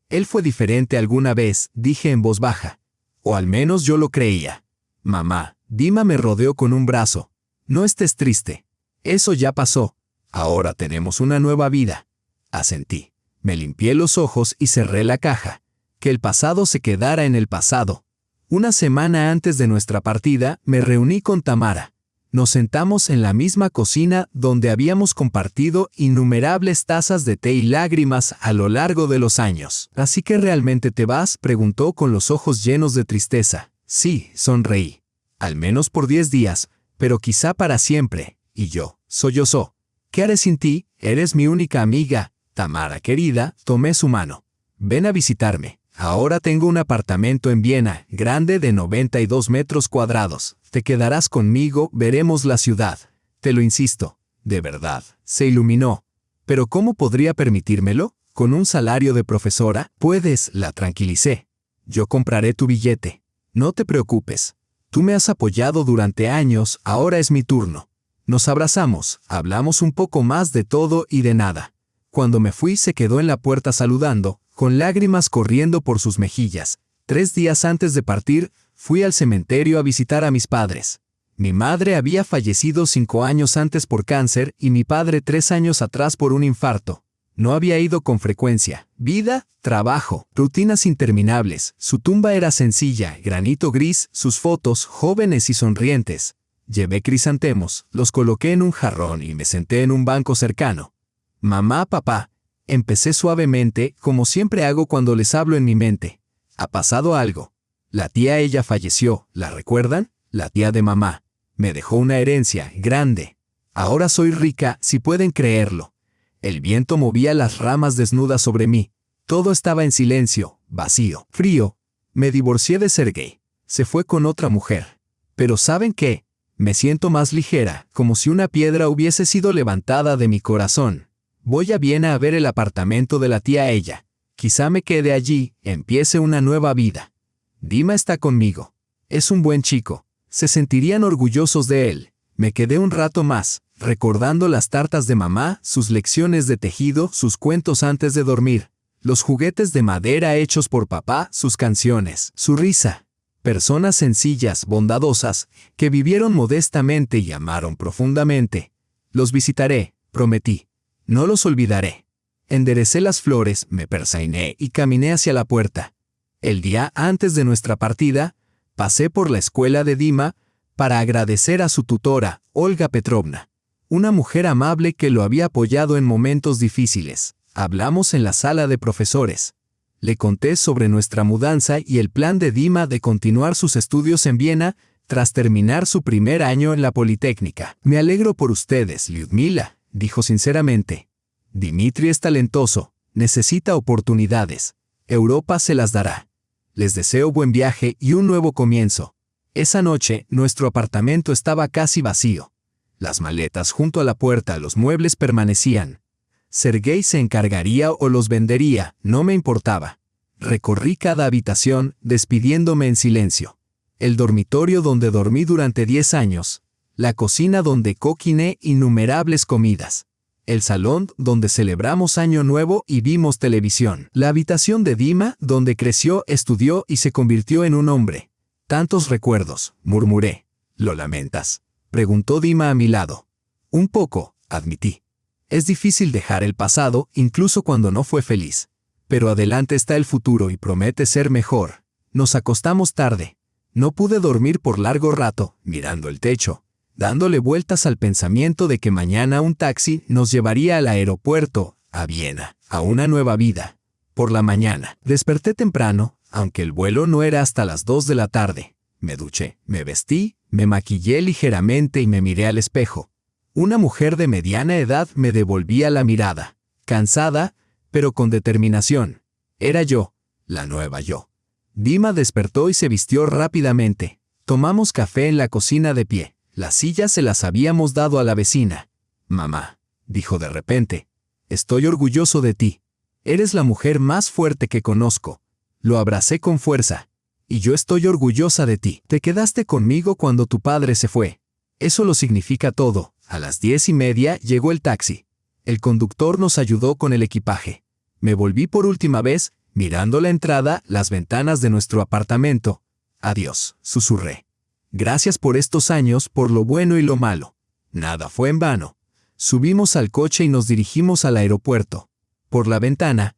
Él fue diferente alguna vez, dije en voz baja. O al menos yo lo creía. Mamá, Dima me rodeó con un brazo. No estés triste. Eso ya pasó. Ahora tenemos una nueva vida. Asentí. Me limpié los ojos y cerré la caja. Que el pasado se quedara en el pasado. Una semana antes de nuestra partida, me reuní con Tamara. Nos sentamos en la misma cocina donde habíamos compartido innumerables tazas de té y lágrimas a lo largo de los años. ¿Así que realmente te vas?, preguntó con los ojos llenos de tristeza. Sí, sonreí. Al menos por 10 días, pero quizá para siempre. Y yo, sollozó. ¿Qué haré sin ti? Eres mi única amiga. Tamara querida, tomé su mano. Ven a visitarme. Ahora tengo un apartamento en Viena, grande de 92 metros cuadrados. Te quedarás conmigo, veremos la ciudad. Te lo insisto. De verdad. Se iluminó. ¿Pero cómo podría permitírmelo? ¿Con un salario de profesora? Puedes, la tranquilicé. Yo compraré tu billete. No te preocupes. Tú me has apoyado durante años, ahora es mi turno. Nos abrazamos, hablamos un poco más de todo y de nada. Cuando me fui se quedó en la puerta saludando, con lágrimas corriendo por sus mejillas. 3 días antes de partir, fui al cementerio a visitar a mis padres. Mi madre había fallecido 5 años antes por cáncer y mi padre 3 años atrás por un infarto. No había ido con frecuencia. Vida, trabajo, rutinas interminables. Su tumba era sencilla, granito gris, sus fotos, jóvenes y sonrientes. Llevé crisantemos, los coloqué en un jarrón y me senté en un banco cercano. Mamá, papá. Empecé suavemente, como siempre hago cuando les hablo en mi mente. Ha pasado algo. La tía ella falleció, ¿la recuerdan? La tía de mamá. Me dejó una herencia, grande. Ahora soy rica, si pueden creerlo. El viento movía las ramas desnudas sobre mí. Todo estaba en silencio, vacío, frío. Me divorcié de Sergei. Se fue con otra mujer. Pero ¿saben qué? Me siento más ligera, como si una piedra hubiese sido levantada de mi corazón. Voy a Viena a ver el apartamento de la tía ella. Quizá me quede allí, empiece una nueva vida. Dima está conmigo. Es un buen chico. Se sentirían orgullosos de él. Me quedé un rato más, recordando las tartas de mamá, sus lecciones de tejido, sus cuentos antes de dormir, los juguetes de madera hechos por papá, sus canciones, su risa. Personas sencillas, bondadosas, que vivieron modestamente y amaron profundamente. Los visitaré, prometí. No los olvidaré. Enderecé las flores, me persainé y caminé hacia la puerta. El día antes de nuestra partida, pasé por la escuela de Dima para agradecer a su tutora, Olga Petrovna, una mujer amable que lo había apoyado en momentos difíciles. Hablamos en la sala de profesores. Le conté sobre nuestra mudanza y el plan de Dima de continuar sus estudios en Viena, tras terminar su primer año en la Politécnica. Me alegro por ustedes, Lyudmila, dijo sinceramente. Dimitri es talentoso, necesita oportunidades. Europa se las dará. Les deseo buen viaje y un nuevo comienzo. Esa noche, nuestro apartamento estaba casi vacío. Las maletas junto a la puerta, los muebles permanecían. Sergei se encargaría o los vendería, no me importaba. Recorrí cada habitación, despidiéndome en silencio. El dormitorio donde dormí durante 10 años. La cocina donde cociné innumerables comidas. El salón donde celebramos Año Nuevo y vimos televisión. La habitación de Dima donde creció, estudió y se convirtió en un hombre. Tantos recuerdos, murmuré. ¿Lo lamentas?, preguntó Dima a mi lado. Un poco, admití. Es difícil dejar el pasado, incluso cuando no fue feliz. Pero adelante está el futuro y promete ser mejor. Nos acostamos tarde. No pude dormir por largo rato, mirando el techo, dándole vueltas al pensamiento de que mañana un taxi nos llevaría al aeropuerto, a Viena, a una nueva vida. Por la mañana, desperté temprano, aunque el vuelo no era hasta las 2 de la tarde. Me duché, me vestí, me maquillé ligeramente y me miré al espejo. Una mujer de mediana edad me devolvía la mirada, cansada, pero con determinación. Era yo, la nueva yo. Dima despertó y se vistió rápidamente. Tomamos café en la cocina de pie. Las sillas se las habíamos dado a la vecina. Mamá, dijo de repente, estoy orgulloso de ti. Eres la mujer más fuerte que conozco. Lo abracé con fuerza. Y yo estoy orgullosa de ti. Te quedaste conmigo cuando tu padre se fue. Eso lo significa todo. A las 10:30 llegó el taxi. El conductor nos ayudó con el equipaje. Me volví por última vez, mirando la entrada, las ventanas de nuestro apartamento. Adiós, susurré. Gracias por estos años, por lo bueno y lo malo. Nada fue en vano. Subimos al coche y nos dirigimos al aeropuerto. Por la ventana,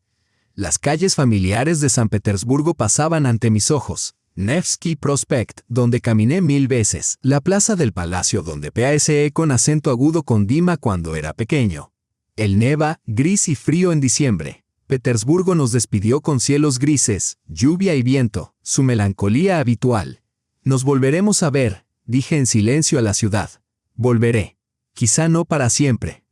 las calles familiares de San Petersburgo pasaban ante mis ojos. Nevsky Prospect, donde caminé 1000 veces. La plaza del palacio donde pase con acento agudo con Dima cuando era pequeño. El neva, gris y frío en diciembre. Petersburgo nos despidió con cielos grises, lluvia y viento, su melancolía habitual. Nos volveremos a ver, dije en silencio a la ciudad. Volveré. Quizá no para siempre.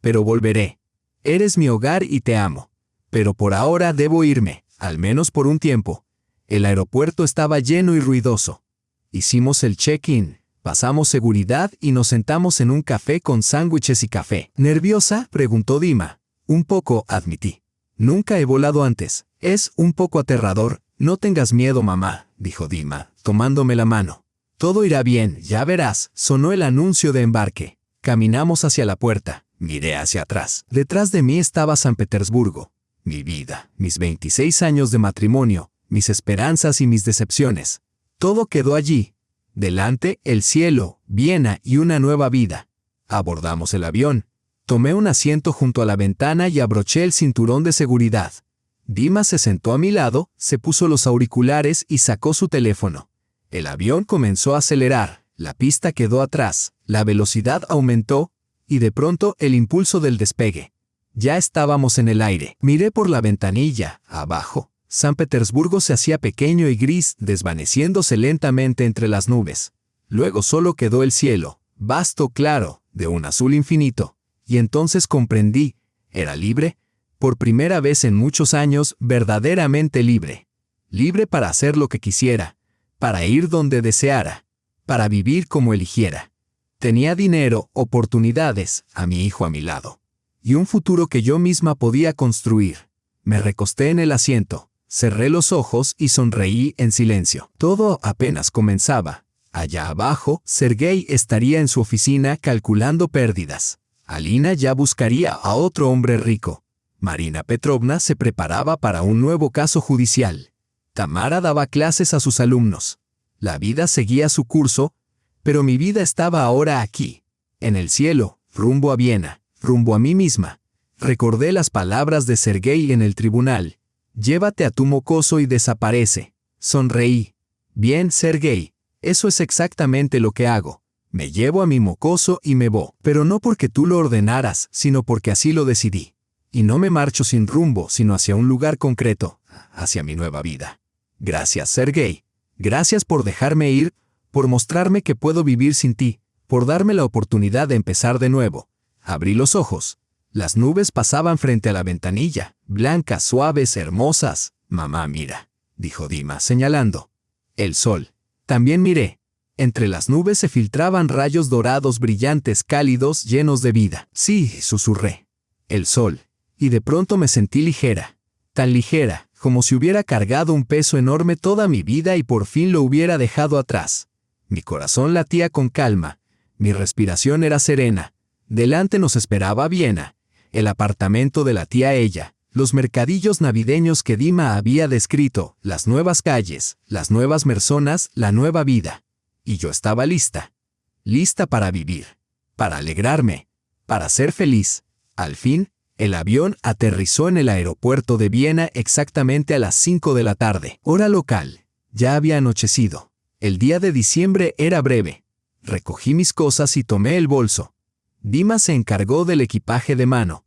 Pero volveré. Eres mi hogar y te amo. Pero por ahora debo irme, al menos por un tiempo. El aeropuerto estaba lleno y ruidoso. Hicimos el check-in, pasamos seguridad y nos sentamos en un café con sándwiches y café. ¿Nerviosa?, preguntó Dima. Un poco, admití. Nunca he volado antes. Es un poco aterrador. No tengas miedo, mamá, dijo Dima, tomándome la mano. Todo irá bien, ya verás, sonó el anuncio de embarque. Caminamos hacia la puerta. Miré hacia atrás. Detrás de mí estaba San Petersburgo. Mi vida, mis 26 años de matrimonio, mis esperanzas y mis decepciones. Todo quedó allí. Delante, el cielo, Viena y una nueva vida. Abordamos el avión. Tomé un asiento junto a la ventana y abroché el cinturón de seguridad. Dima se sentó a mi lado, se puso los auriculares y sacó su teléfono. El avión comenzó a acelerar, la pista quedó atrás, la velocidad aumentó, y de pronto el impulso del despegue. Ya estábamos en el aire. Miré por la ventanilla, abajo. San Petersburgo se hacía pequeño y gris, desvaneciéndose lentamente entre las nubes. Luego solo quedó el cielo, vasto, claro, de un azul infinito. Y entonces comprendí, era libre, por primera vez en muchos años, verdaderamente libre. Libre para hacer lo que quisiera, para ir donde deseara, para vivir como eligiera. Tenía dinero, oportunidades, a mi hijo a mi lado. Y un futuro que yo misma podía construir. Me recosté en el asiento, cerré los ojos y sonreí en silencio. Todo apenas comenzaba. Allá abajo, Sergei estaría en su oficina calculando pérdidas. Alina ya buscaría a otro hombre rico. Marina Petrovna se preparaba para un nuevo caso judicial. Tamara daba clases a sus alumnos. La vida seguía su curso, pero mi vida estaba ahora aquí, en el cielo, rumbo a Viena, rumbo a mí misma. Recordé las palabras de Sergei en el tribunal. Llévate a tu mocoso y desaparece. Sonreí. Bien, Sergei, eso es exactamente lo que hago. Me llevo a mi mocoso y me voy. Pero no porque tú lo ordenaras, sino porque así lo decidí. Y no me marcho sin rumbo, sino hacia un lugar concreto, hacia mi nueva vida. Gracias, Sergei. Gracias por dejarme ir, por mostrarme que puedo vivir sin ti, por darme la oportunidad de empezar de nuevo. Abrí los ojos. Las nubes pasaban frente a la ventanilla, blancas, suaves, hermosas. Mamá, mira, dijo Dima, señalando. El sol. También miré. Entre las nubes se filtraban rayos dorados brillantes, cálidos, llenos de vida. Sí, susurré. El sol. Y de pronto me sentí ligera. Tan ligera, como si hubiera cargado un peso enorme toda mi vida y por fin lo hubiera dejado atrás. Mi corazón latía con calma. Mi respiración era serena. Delante nos esperaba Viena, el apartamento de la tía ella, los mercadillos navideños que Dima había descrito, las nuevas calles, las nuevas personas, la nueva vida. Y yo estaba lista. Lista para vivir, para alegrarme, para ser feliz. Al fin, el avión aterrizó en el aeropuerto de Viena exactamente a las 5 de la tarde, hora local. Ya había anochecido. El día de diciembre era breve. Recogí mis cosas y tomé el bolso. Dima se encargó del equipaje de mano.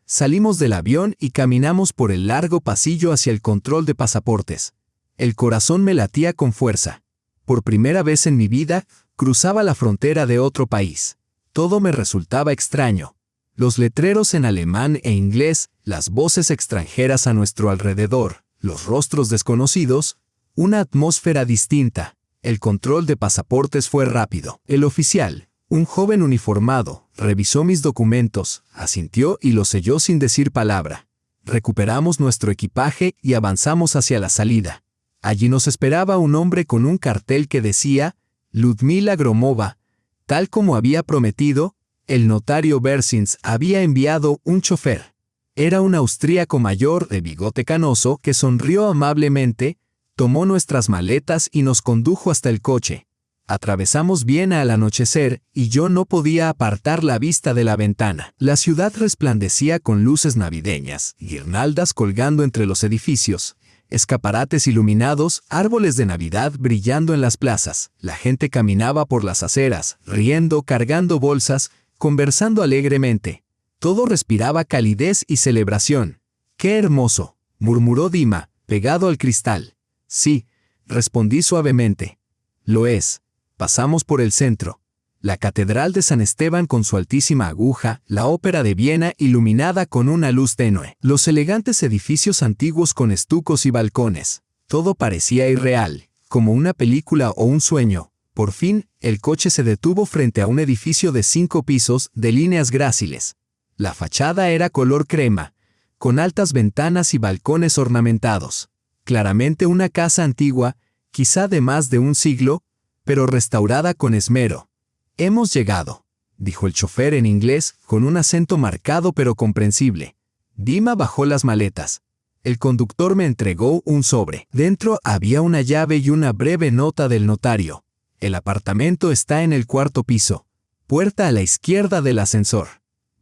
Salimos del avión y caminamos por el largo pasillo hacia el control de pasaportes. El corazón me latía con fuerza. Por primera vez en mi vida, cruzaba la frontera de otro país. Todo me resultaba extraño. Los letreros en alemán e inglés, las voces extranjeras a nuestro alrededor, los rostros desconocidos, una atmósfera distinta. El control de pasaportes fue rápido. El oficial, un joven uniformado, revisó mis documentos, asintió y los selló sin decir palabra. Recuperamos nuestro equipaje y avanzamos hacia la salida. Allí nos esperaba un hombre con un cartel que decía Ludmila Gromova. Tal como había prometido, el notario Bersins había enviado un chofer. Era un austríaco mayor de bigote canoso que sonrió amablemente, tomó nuestras maletas y nos condujo hasta el coche. Atravesamos Viena al anochecer y yo no podía apartar la vista de la ventana. La ciudad resplandecía con luces navideñas, guirnaldas colgando entre los edificios, escaparates iluminados, árboles de Navidad brillando en las plazas. La gente caminaba por las aceras, riendo, cargando bolsas, conversando alegremente. Todo respiraba calidez y celebración. ¡Qué hermoso!, murmuró Dima, pegado al cristal. Sí, respondí suavemente. Lo es. Pasamos por el centro. La Catedral de San Esteban con su altísima aguja, la Ópera de Viena iluminada con una luz tenue, los elegantes edificios antiguos con estucos y balcones. Todo parecía irreal, como una película o un sueño. Por fin, el coche se detuvo frente a un edificio de 5 pisos de líneas gráciles. La fachada era color crema, con altas ventanas y balcones ornamentados. Claramente una casa antigua, quizá de más de un siglo, pero restaurada con esmero. «Hemos llegado», dijo el chofer en inglés, con un acento marcado pero comprensible. Dima bajó las maletas. El conductor me entregó un sobre. Dentro había una llave y una breve nota del notario. «El apartamento está en el 4º piso. Puerta a la izquierda del ascensor.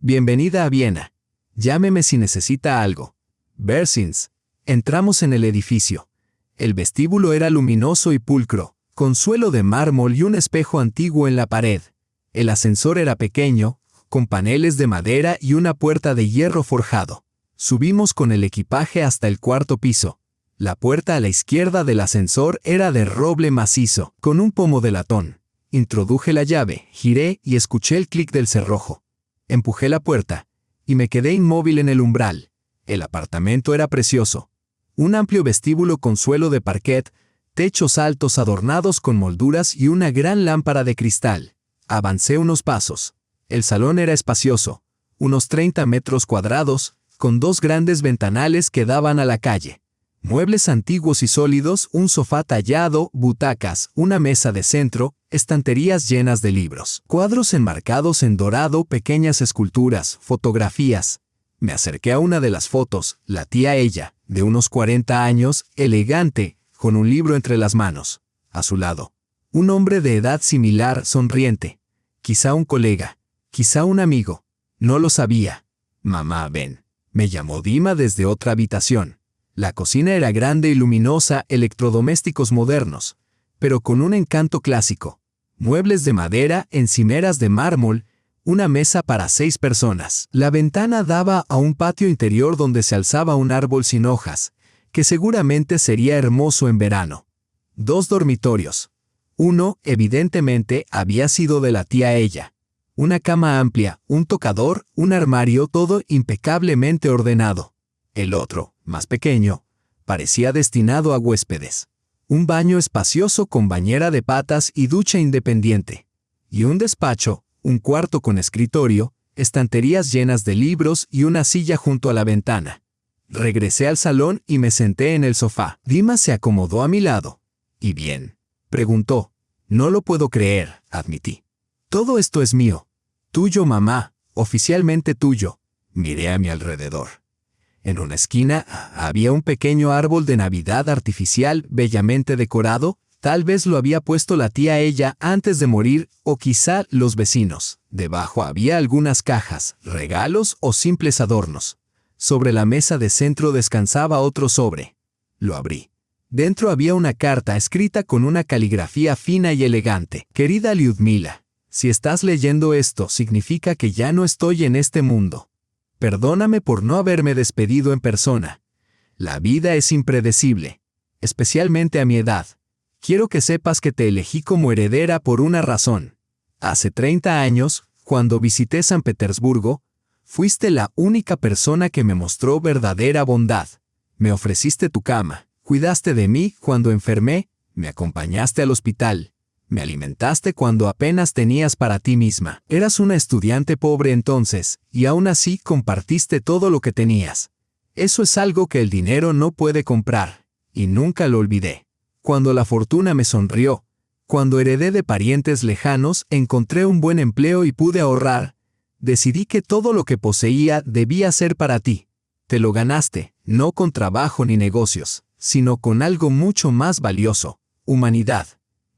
Bienvenida a Viena. Llámeme si necesita algo. Bersins». Entramos en el edificio. El vestíbulo era luminoso y pulcro, con suelo de mármol y un espejo antiguo en la pared. El ascensor era pequeño, con paneles de madera y una puerta de hierro forjado. Subimos con el equipaje hasta el 4º piso. La puerta a la izquierda del ascensor era de roble macizo, con un pomo de latón. Introduje la llave, giré y escuché el clic del cerrojo. Empujé la puerta, y me quedé inmóvil en el umbral. El apartamento era precioso. Un amplio vestíbulo con suelo de parquet, techos altos adornados con molduras y una gran lámpara de cristal. Avancé unos pasos. El salón era espacioso, unos 30 metros cuadrados, con 2 grandes ventanales que daban a la calle. Muebles antiguos y sólidos, un sofá tallado, butacas, una mesa de centro, estanterías llenas de libros. Cuadros enmarcados en dorado, pequeñas esculturas, fotografías. Me acerqué a una de las fotos, la tía ella, de unos 40 años, elegante, con un libro entre las manos. A su lado, un hombre de edad similar, sonriente. Quizá un colega, quizá un amigo. No lo sabía. «Mamá, ven», me llamó Dima desde otra habitación. La cocina era grande y luminosa, electrodomésticos modernos, pero con un encanto clásico. Muebles de madera, encimeras de mármol, una mesa para 6 personas. La ventana daba a un patio interior donde se alzaba un árbol sin hojas, que seguramente sería hermoso en verano. 2 dormitorios. Uno, evidentemente, había sido de la tía ella. Una cama amplia, un tocador, un armario, todo impecablemente ordenado. El otro, más pequeño, parecía destinado a huéspedes. Un baño espacioso con bañera de patas y ducha independiente. Y un despacho, un cuarto con escritorio, estanterías llenas de libros y una silla junto a la ventana. Regresé al salón y me senté en el sofá. Dima se acomodó a mi lado. ¿Y bien?, preguntó. No lo puedo creer, admití. Todo esto es mío. Tuyo, mamá, oficialmente tuyo. Miré a mi alrededor. En una esquina había un pequeño árbol de Navidad artificial bellamente decorado. Tal vez lo había puesto la tía ella antes de morir, o quizá los vecinos. Debajo había algunas cajas, regalos o simples adornos. Sobre la mesa de centro descansaba otro sobre. Lo abrí. Dentro había una carta escrita con una caligrafía fina y elegante. Querida Lyudmila, si estás leyendo esto, significa que ya no estoy en este mundo. Perdóname por no haberme despedido en persona. La vida es impredecible, especialmente a mi edad. Quiero que sepas que te elegí como heredera por una razón. Hace 30 años, cuando visité San Petersburgo, fuiste la única persona que me mostró verdadera bondad. Me ofreciste tu cama, cuidaste de mí cuando enfermé, me acompañaste al hospital, me alimentaste cuando apenas tenías para ti misma. Eras una estudiante pobre entonces, y aún así compartiste todo lo que tenías. Eso es algo que el dinero no puede comprar, y nunca lo olvidé. Cuando la fortuna me sonrió, cuando heredé de parientes lejanos, encontré un buen empleo y pude ahorrar. Decidí que todo lo que poseía debía ser para ti. Te lo ganaste, no con trabajo ni negocios, sino con algo mucho más valioso: humanidad.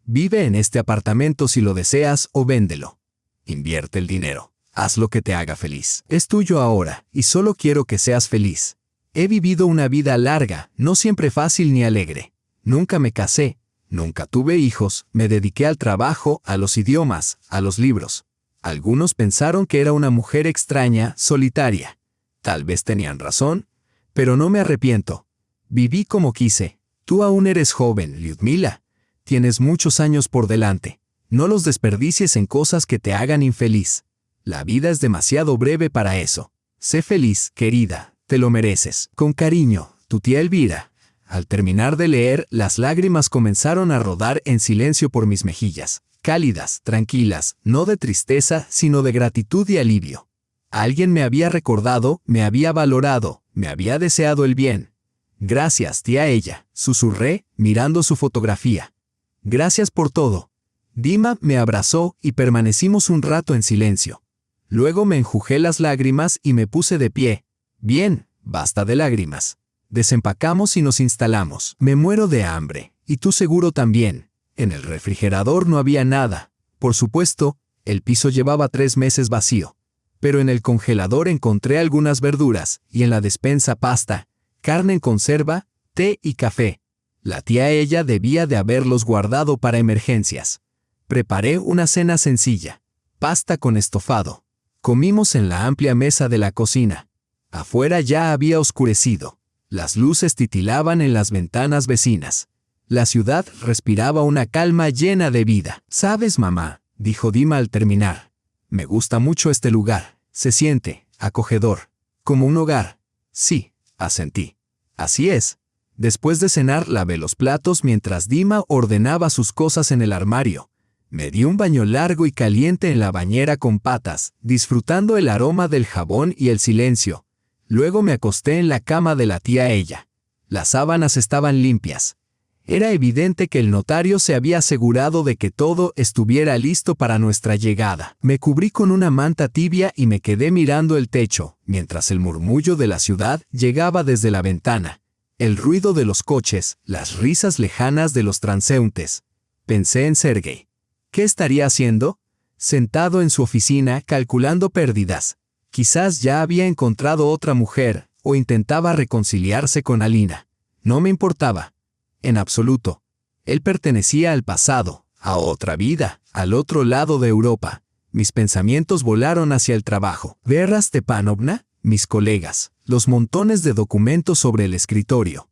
Vive en este apartamento si lo deseas o véndelo. Invierte el dinero. Haz lo que te haga feliz. Es tuyo ahora, y solo quiero que seas feliz. He vivido una vida larga, no siempre fácil ni alegre. Nunca me casé, nunca tuve hijos, me dediqué al trabajo, a los idiomas, a los libros. Algunos pensaron que era una mujer extraña, solitaria. Tal vez tenían razón, pero no me arrepiento. Viví como quise. Tú aún eres joven, Lyudmila. Tienes muchos años por delante. No los desperdicies en cosas que te hagan infeliz. La vida es demasiado breve para eso. Sé feliz, querida, te lo mereces. Con cariño, tu tía Elvira. Al terminar de leer, las lágrimas comenzaron a rodar en silencio por mis mejillas. Cálidas, tranquilas, no de tristeza, sino de gratitud y alivio. Alguien me había recordado, me había valorado, me había deseado el bien. Gracias, tía ella, susurré, mirando su fotografía. Gracias por todo. Dima me abrazó y permanecimos un rato en silencio. Luego me enjugé las lágrimas y me puse de pie. Bien, basta de lágrimas. Desempacamos y nos instalamos. Me muero de hambre, y tú seguro también. En el refrigerador no había nada. Por supuesto, el piso llevaba 3 meses vacío. Pero en el congelador encontré algunas verduras, y en la despensa pasta, carne en conserva, té y café. La tía ella debía de haberlos guardado para emergencias. Preparé una cena sencilla. Pasta con estofado. Comimos en la amplia mesa de la cocina. Afuera ya había oscurecido. Las luces titilaban en las ventanas vecinas. La ciudad respiraba una calma llena de vida. «¿Sabes, mamá?», dijo Dima al terminar. «Me gusta mucho este lugar. Se siente acogedor. Como un hogar». «Sí», asentí. «Así es». Después de cenar lavé los platos mientras Dima ordenaba sus cosas en el armario. Me di un baño largo y caliente en la bañera con patas, disfrutando el aroma del jabón y el silencio. Luego me acosté en la cama de la tía ella. Las sábanas estaban limpias. Era evidente que el notario se había asegurado de que todo estuviera listo para nuestra llegada. Me cubrí con una manta tibia y me quedé mirando el techo, mientras el murmullo de la ciudad llegaba desde la ventana. El ruido de los coches, las risas lejanas de los transeúntes. Pensé en Sergei. ¿Qué estaría haciendo? Sentado en su oficina, calculando pérdidas. Quizás ya había encontrado otra mujer, o intentaba reconciliarse con Alina. No me importaba. En absoluto. Él pertenecía al pasado, a otra vida, al otro lado de Europa. Mis pensamientos volaron hacia el trabajo. Vera Stepanovna, mis colegas, los montones de documentos sobre el escritorio.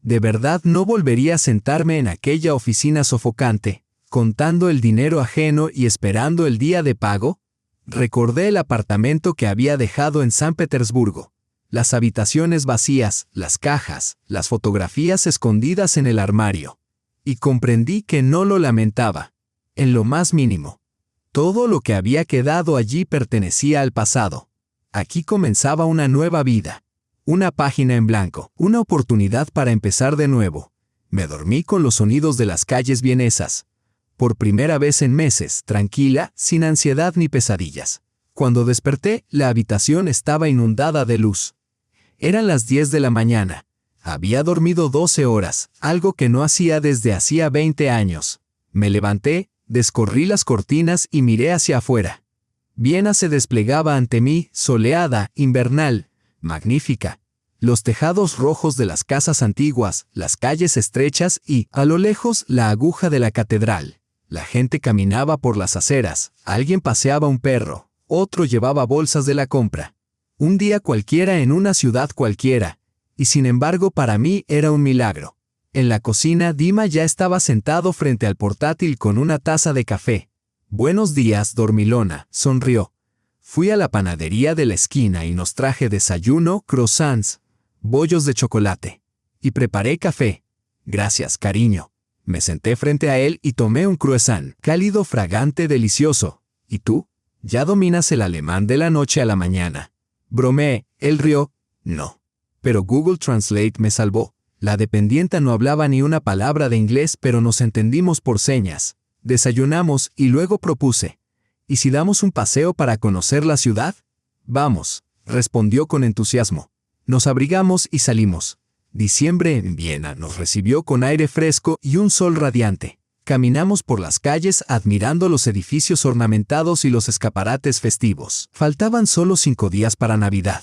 De verdad no volvería a sentarme en aquella oficina sofocante, contando el dinero ajeno y esperando el día de pago? Recordé el apartamento que había dejado en San Petersburgo. Las habitaciones vacías, las cajas, las fotografías escondidas en el armario. Y comprendí que no lo lamentaba, en lo más mínimo. Todo lo que había quedado allí pertenecía al pasado. Aquí comenzaba una nueva vida. Una página en blanco, una oportunidad para empezar de nuevo. Me dormí con los sonidos de las calles vienesas. Por primera vez en meses, tranquila, sin ansiedad ni pesadillas. Cuando desperté, la habitación estaba inundada de luz. Eran las 10 de la mañana. Había dormido 12 horas, algo que no hacía desde hacía 20 años. Me levanté, descorrí las cortinas y miré hacia afuera. Viena se desplegaba ante mí, soleada, invernal, magnífica. Los tejados rojos de las casas antiguas, las calles estrechas y, a lo lejos, la aguja de la catedral. La gente caminaba por las aceras, alguien paseaba un perro, otro llevaba bolsas de la compra. Un día cualquiera en una ciudad cualquiera, y sin embargo para mí era un milagro. En la cocina Dima ya estaba sentado frente al portátil con una taza de café. «Buenos días, dormilona», sonrió. Fui a la panadería de la esquina y nos traje desayuno, croissants, bollos de chocolate. Y preparé café. «Gracias, cariño». Me senté frente a él y tomé un croissant, cálido, fragante, delicioso. «¿Y tú? Ya dominas el alemán de la noche a la mañana». Bromeé, él rió. «No». Pero Google Translate me salvó. La dependienta no hablaba ni una palabra de inglés, pero nos entendimos por señas. Desayunamos y luego propuse: «¿Y si damos un paseo para conocer la ciudad?» «Vamos», respondió con entusiasmo. Nos abrigamos y salimos. Diciembre en Viena nos recibió con aire fresco y un sol radiante. Caminamos por las calles admirando los edificios ornamentados y los escaparates festivos. Faltaban solo 5 días para Navidad.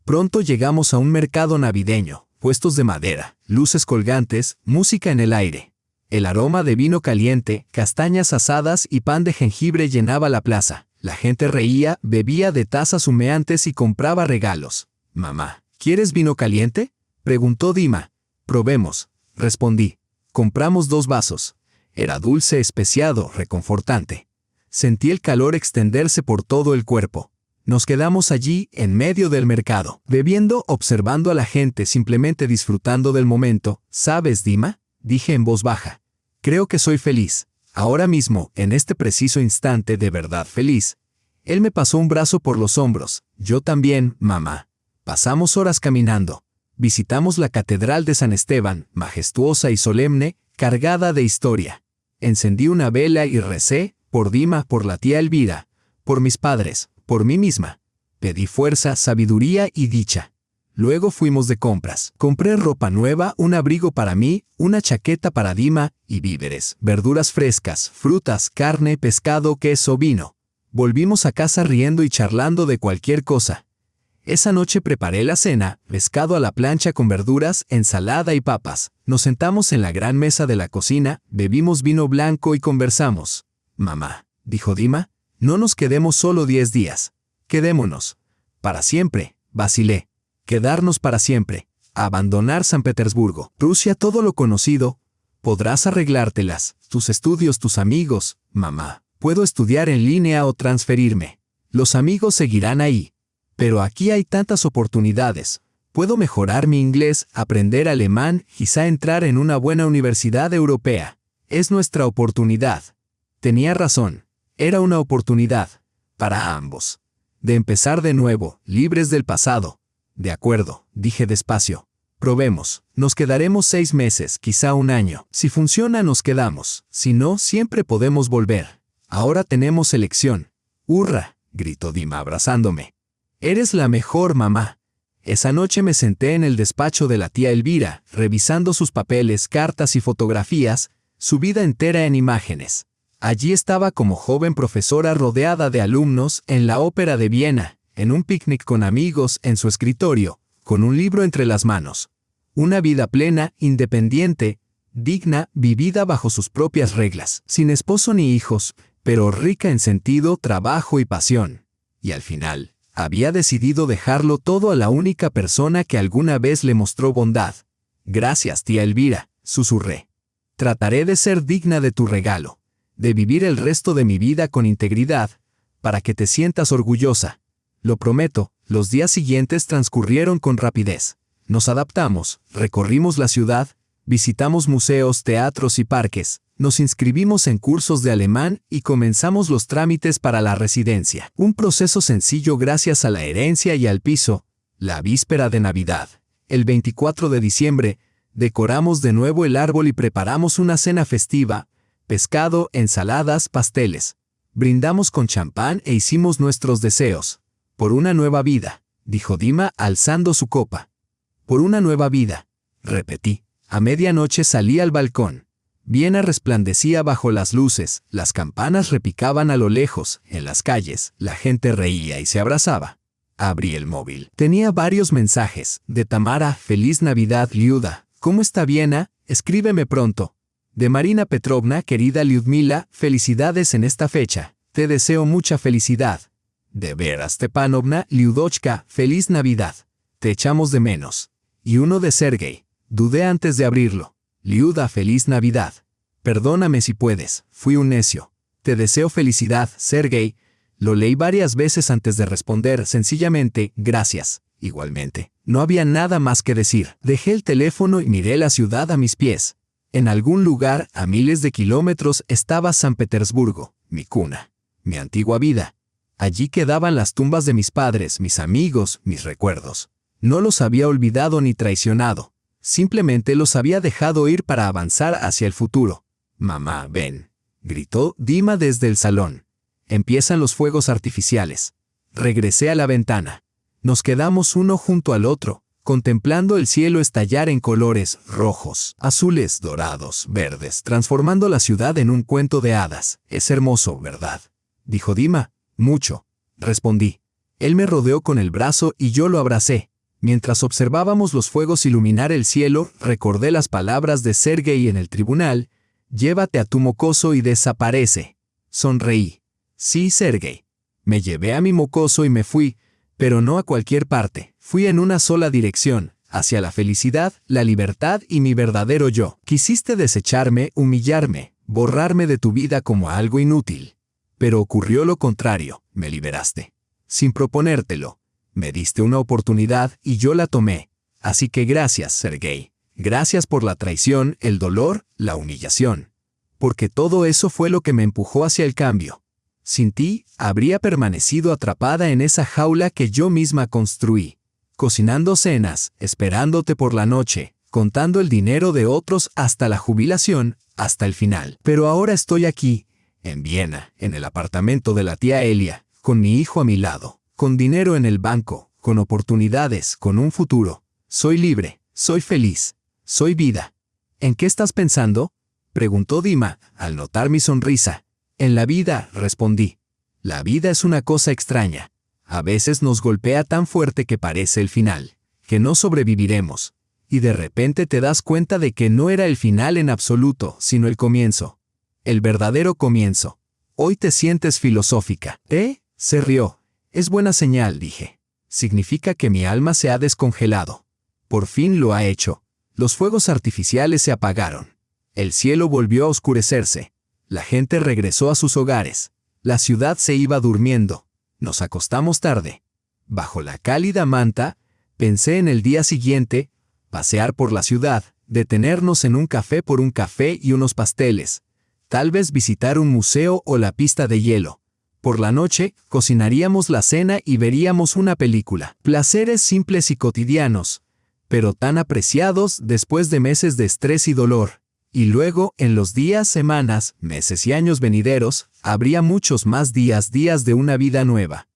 Pronto llegamos a un mercado navideño, puestos de madera, luces colgantes, música en el aire. El aroma de vino caliente, castañas asadas y pan de jengibre llenaba la plaza. La gente reía, bebía de tazas humeantes y compraba regalos. «Mamá, ¿quieres vino caliente?», preguntó Dima. «Probemos», respondí. Compramos 2 vasos. Era dulce, especiado, reconfortante. Sentí el calor extenderse por todo el cuerpo. Nos quedamos allí, en medio del mercado, bebiendo, observando a la gente, simplemente disfrutando del momento. «¿Sabes, Dima?», dije en voz baja. «Creo que soy feliz. Ahora mismo, en este preciso instante, de verdad feliz». Él me pasó un brazo por los hombros. «Yo también, mamá». Pasamos horas caminando. Visitamos la Catedral de San Esteban, majestuosa y solemne, cargada de historia. Encendí una vela y recé, por Dima, por la tía Elvira, por mis padres, por mí misma. Pedí fuerza, sabiduría y dicha. Luego fuimos de compras. Compré ropa nueva, un abrigo para mí, una chaqueta para Dima y víveres, verduras frescas, frutas, carne, pescado, queso, vino. Volvimos a casa riendo y charlando de cualquier cosa. Esa noche preparé la cena, pescado a la plancha con verduras, ensalada y papas. Nos sentamos en la gran mesa de la cocina, bebimos vino blanco y conversamos. «Mamá», dijo Dima, «no nos quedemos solo 10 días. Quedémonos. Para siempre», vacilé. «Quedarnos para siempre. Abandonar San Petersburgo, Rusia, todo lo conocido. Podrás arreglártelas, tus estudios, tus amigos. Mamá, puedo estudiar en línea o transferirme. Los amigos seguirán ahí. Pero aquí hay tantas oportunidades. Puedo mejorar mi inglés, aprender alemán, quizá entrar en una buena universidad europea. Es nuestra oportunidad». Tenía razón. Era una oportunidad. Para ambos. De empezar de nuevo, libres del pasado. «De acuerdo», dije despacio. «Probemos. Nos quedaremos 6 meses, quizá 1 año. Si funciona, nos quedamos. Si no, siempre podemos volver. Ahora tenemos elección». «¡Hurra!», gritó Dima abrazándome. «Eres la mejor, mamá». Esa noche me senté en el despacho de la tía Elvira, revisando sus papeles, cartas y fotografías, su vida entera en imágenes. Allí estaba como joven profesora rodeada de alumnos, en la ópera de Viena, en un picnic con amigos, en su escritorio, con un libro entre las manos. Una vida plena, independiente, digna, vivida bajo sus propias reglas, sin esposo ni hijos, pero rica en sentido, trabajo y pasión. Y al final, había decidido dejarlo todo a la única persona que alguna vez le mostró bondad. «Gracias, tía Elvira», susurré. «Trataré de ser digna de tu regalo». de vivir el resto de mi vida con integridad, para que te sientas orgullosa. Lo prometo. Los días siguientes transcurrieron con rapidez. Nos adaptamos, recorrimos la ciudad, visitamos museos, teatros y parques, nos inscribimos en cursos de alemán y comenzamos los trámites para la residencia. Un proceso sencillo gracias a la herencia y al piso. La víspera de Navidad, el 24 de diciembre, decoramos de nuevo el árbol y preparamos una cena festiva, pescado, ensaladas, pasteles. Brindamos con champán e hicimos nuestros deseos. Por una nueva vida, dijo Dima alzando su copa. Por una nueva vida, repetí. A medianoche salí al balcón. Viena resplandecía bajo las luces, las campanas repicaban a lo lejos, en las calles, la gente reía y se abrazaba. Abrí el móvil. Tenía varios mensajes. De Tamara, feliz Navidad, Liuda. ¿Cómo está Viena? Escríbeme pronto. De Marina Petrovna, querida Lyudmila, felicidades en esta fecha. Te deseo mucha felicidad. De Vera Stepanovna, Lyudochka, feliz Navidad. Te echamos de menos. Y uno de Sergei. Dudé antes de abrirlo. Liuda, feliz Navidad. Perdóname si puedes, fui un necio. Te deseo felicidad, Sergei. Lo leí varias veces antes de responder, sencillamente, gracias. Igualmente. No había nada más que decir. Dejé el teléfono y miré la ciudad a mis pies. En algún lugar, a miles de kilómetros, estaba San Petersburgo, mi cuna, mi antigua vida. Allí quedaban las tumbas de mis padres, mis amigos, mis recuerdos. No los había olvidado ni traicionado. Simplemente los había dejado ir para avanzar hacia el futuro. «Mamá, ven», gritó Dima desde el salón. «Empiezan los fuegos artificiales». Regresé a la ventana. Nos quedamos uno junto al otro, contemplando el cielo estallar en colores rojos, azules, dorados, verdes, transformando la ciudad en un cuento de hadas. «Es hermoso, ¿verdad?», dijo Dima. «Mucho», respondí. Él me rodeó con el brazo y yo lo abracé. Mientras observábamos los fuegos iluminar el cielo, recordé las palabras de Sergei en el tribunal: «Llévate a tu mocoso y desaparece». Sonreí. «Sí, Sergei». Me llevé a mi mocoso y me fui, pero no a cualquier parte. Fui en una sola dirección, hacia la felicidad, la libertad y mi verdadero yo. Quisiste desecharme, humillarme, borrarme de tu vida como algo inútil. Pero ocurrió lo contrario, me liberaste. Sin proponértelo. Me diste una oportunidad y yo la tomé. Así que gracias, Sergei. Gracias por la traición, el dolor, la humillación. Porque todo eso fue lo que me empujó hacia el cambio. Sin ti, habría permanecido atrapada en esa jaula que yo misma construí. Cocinando cenas, esperándote por la noche, contando el dinero de otros hasta la jubilación, hasta el final. Pero ahora estoy aquí, en Viena, en el apartamento de la tía Elia, con mi hijo a mi lado, con dinero en el banco, con oportunidades, con un futuro. Soy libre, soy feliz, soy vida. ¿En qué estás pensando?, preguntó Dima, al notar mi sonrisa. En la vida, respondí. La vida es una cosa extraña. A veces nos golpea tan fuerte que parece el final, que no sobreviviremos. Y de repente te das cuenta de que no era el final en absoluto, sino el comienzo. El verdadero comienzo. Hoy te sientes filosófica. ¿Eh? Se rió. Es buena señal, dije. Significa que mi alma se ha descongelado. Por fin lo ha hecho. Los fuegos artificiales se apagaron. El cielo volvió a oscurecerse. La gente regresó a sus hogares. La ciudad se iba durmiendo. Nos acostamos tarde. Bajo la cálida manta, pensé en el día siguiente, pasear por la ciudad, detenernos en un café por un café y unos pasteles. Tal vez visitar un museo o la pista de hielo. Por la noche, cocinaríamos la cena y veríamos una película. Placeres simples y cotidianos, pero tan apreciados después de meses de estrés y dolor. Y luego, en los días, semanas, meses y años venideros, habría muchos más días de una vida nueva.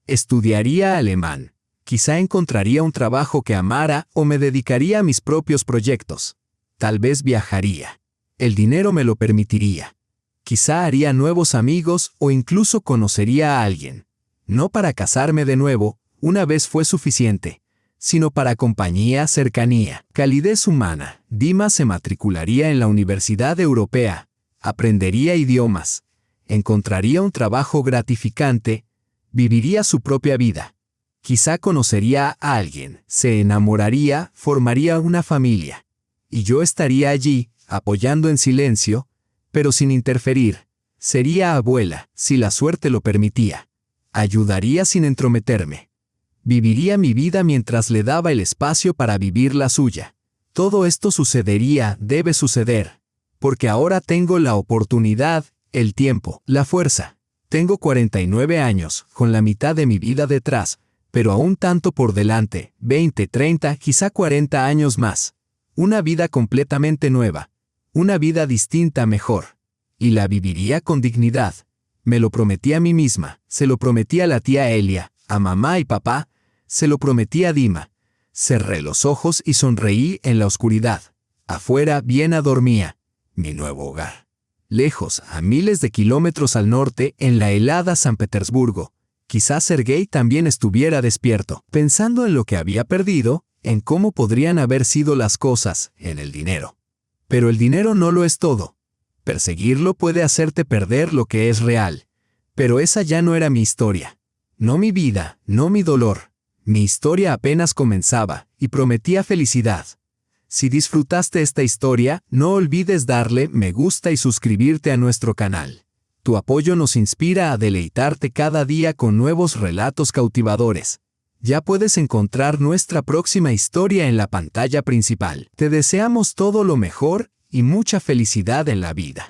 Estudiaría alemán. Quizá encontraría un trabajo que amara o me dedicaría a mis propios proyectos. Tal vez viajaría. El dinero me lo permitiría. Quizá haría nuevos amigos o incluso conocería a alguien. No para casarme de nuevo, una vez fue suficiente, sino para compañía, cercanía, calidez humana. Dima se matricularía en la Universidad Europea, aprendería idiomas, encontraría un trabajo gratificante, viviría su propia vida. Quizá conocería a alguien, se enamoraría, formaría una familia. Y yo estaría allí, apoyando en silencio, pero sin interferir, Sería abuela, si la suerte lo permitía. Ayudaría sin entrometerme. Viviría mi vida mientras le daba el espacio para vivir la suya. Todo esto sucedería, debe suceder. Porque ahora tengo la oportunidad, el tiempo, la fuerza. Tengo 49 años, con la mitad de mi vida detrás, pero aún tanto por delante, 20, 30, quizá 40 años más. Una vida completamente nueva. Una vida distinta mejor. Y la viviría con dignidad. Me lo prometí a mí misma, se lo prometí a la tía Elia, a mamá y papá, se lo prometí a Dima. Cerré los ojos y sonreí en la oscuridad. Afuera Viena dormía, mi nuevo hogar. Lejos, a miles de kilómetros al norte, en la helada San Petersburgo, quizás Sergei también estuviera despierto, pensando en lo que había perdido, en cómo podrían haber sido las cosas, en el dinero. Pero el dinero no lo es todo. Perseguirlo puede hacerte perder lo que es real. Pero esa ya no era mi historia. No mi vida, no mi dolor. Mi historia apenas comenzaba, y prometía felicidad. Si disfrutaste esta historia, no olvides darle me gusta y suscribirte a nuestro canal. Tu apoyo nos inspira a deleitarte cada día con nuevos relatos cautivadores. Ya puedes encontrar nuestra próxima historia en la pantalla principal. Te deseamos todo lo mejor y mucha felicidad en la vida.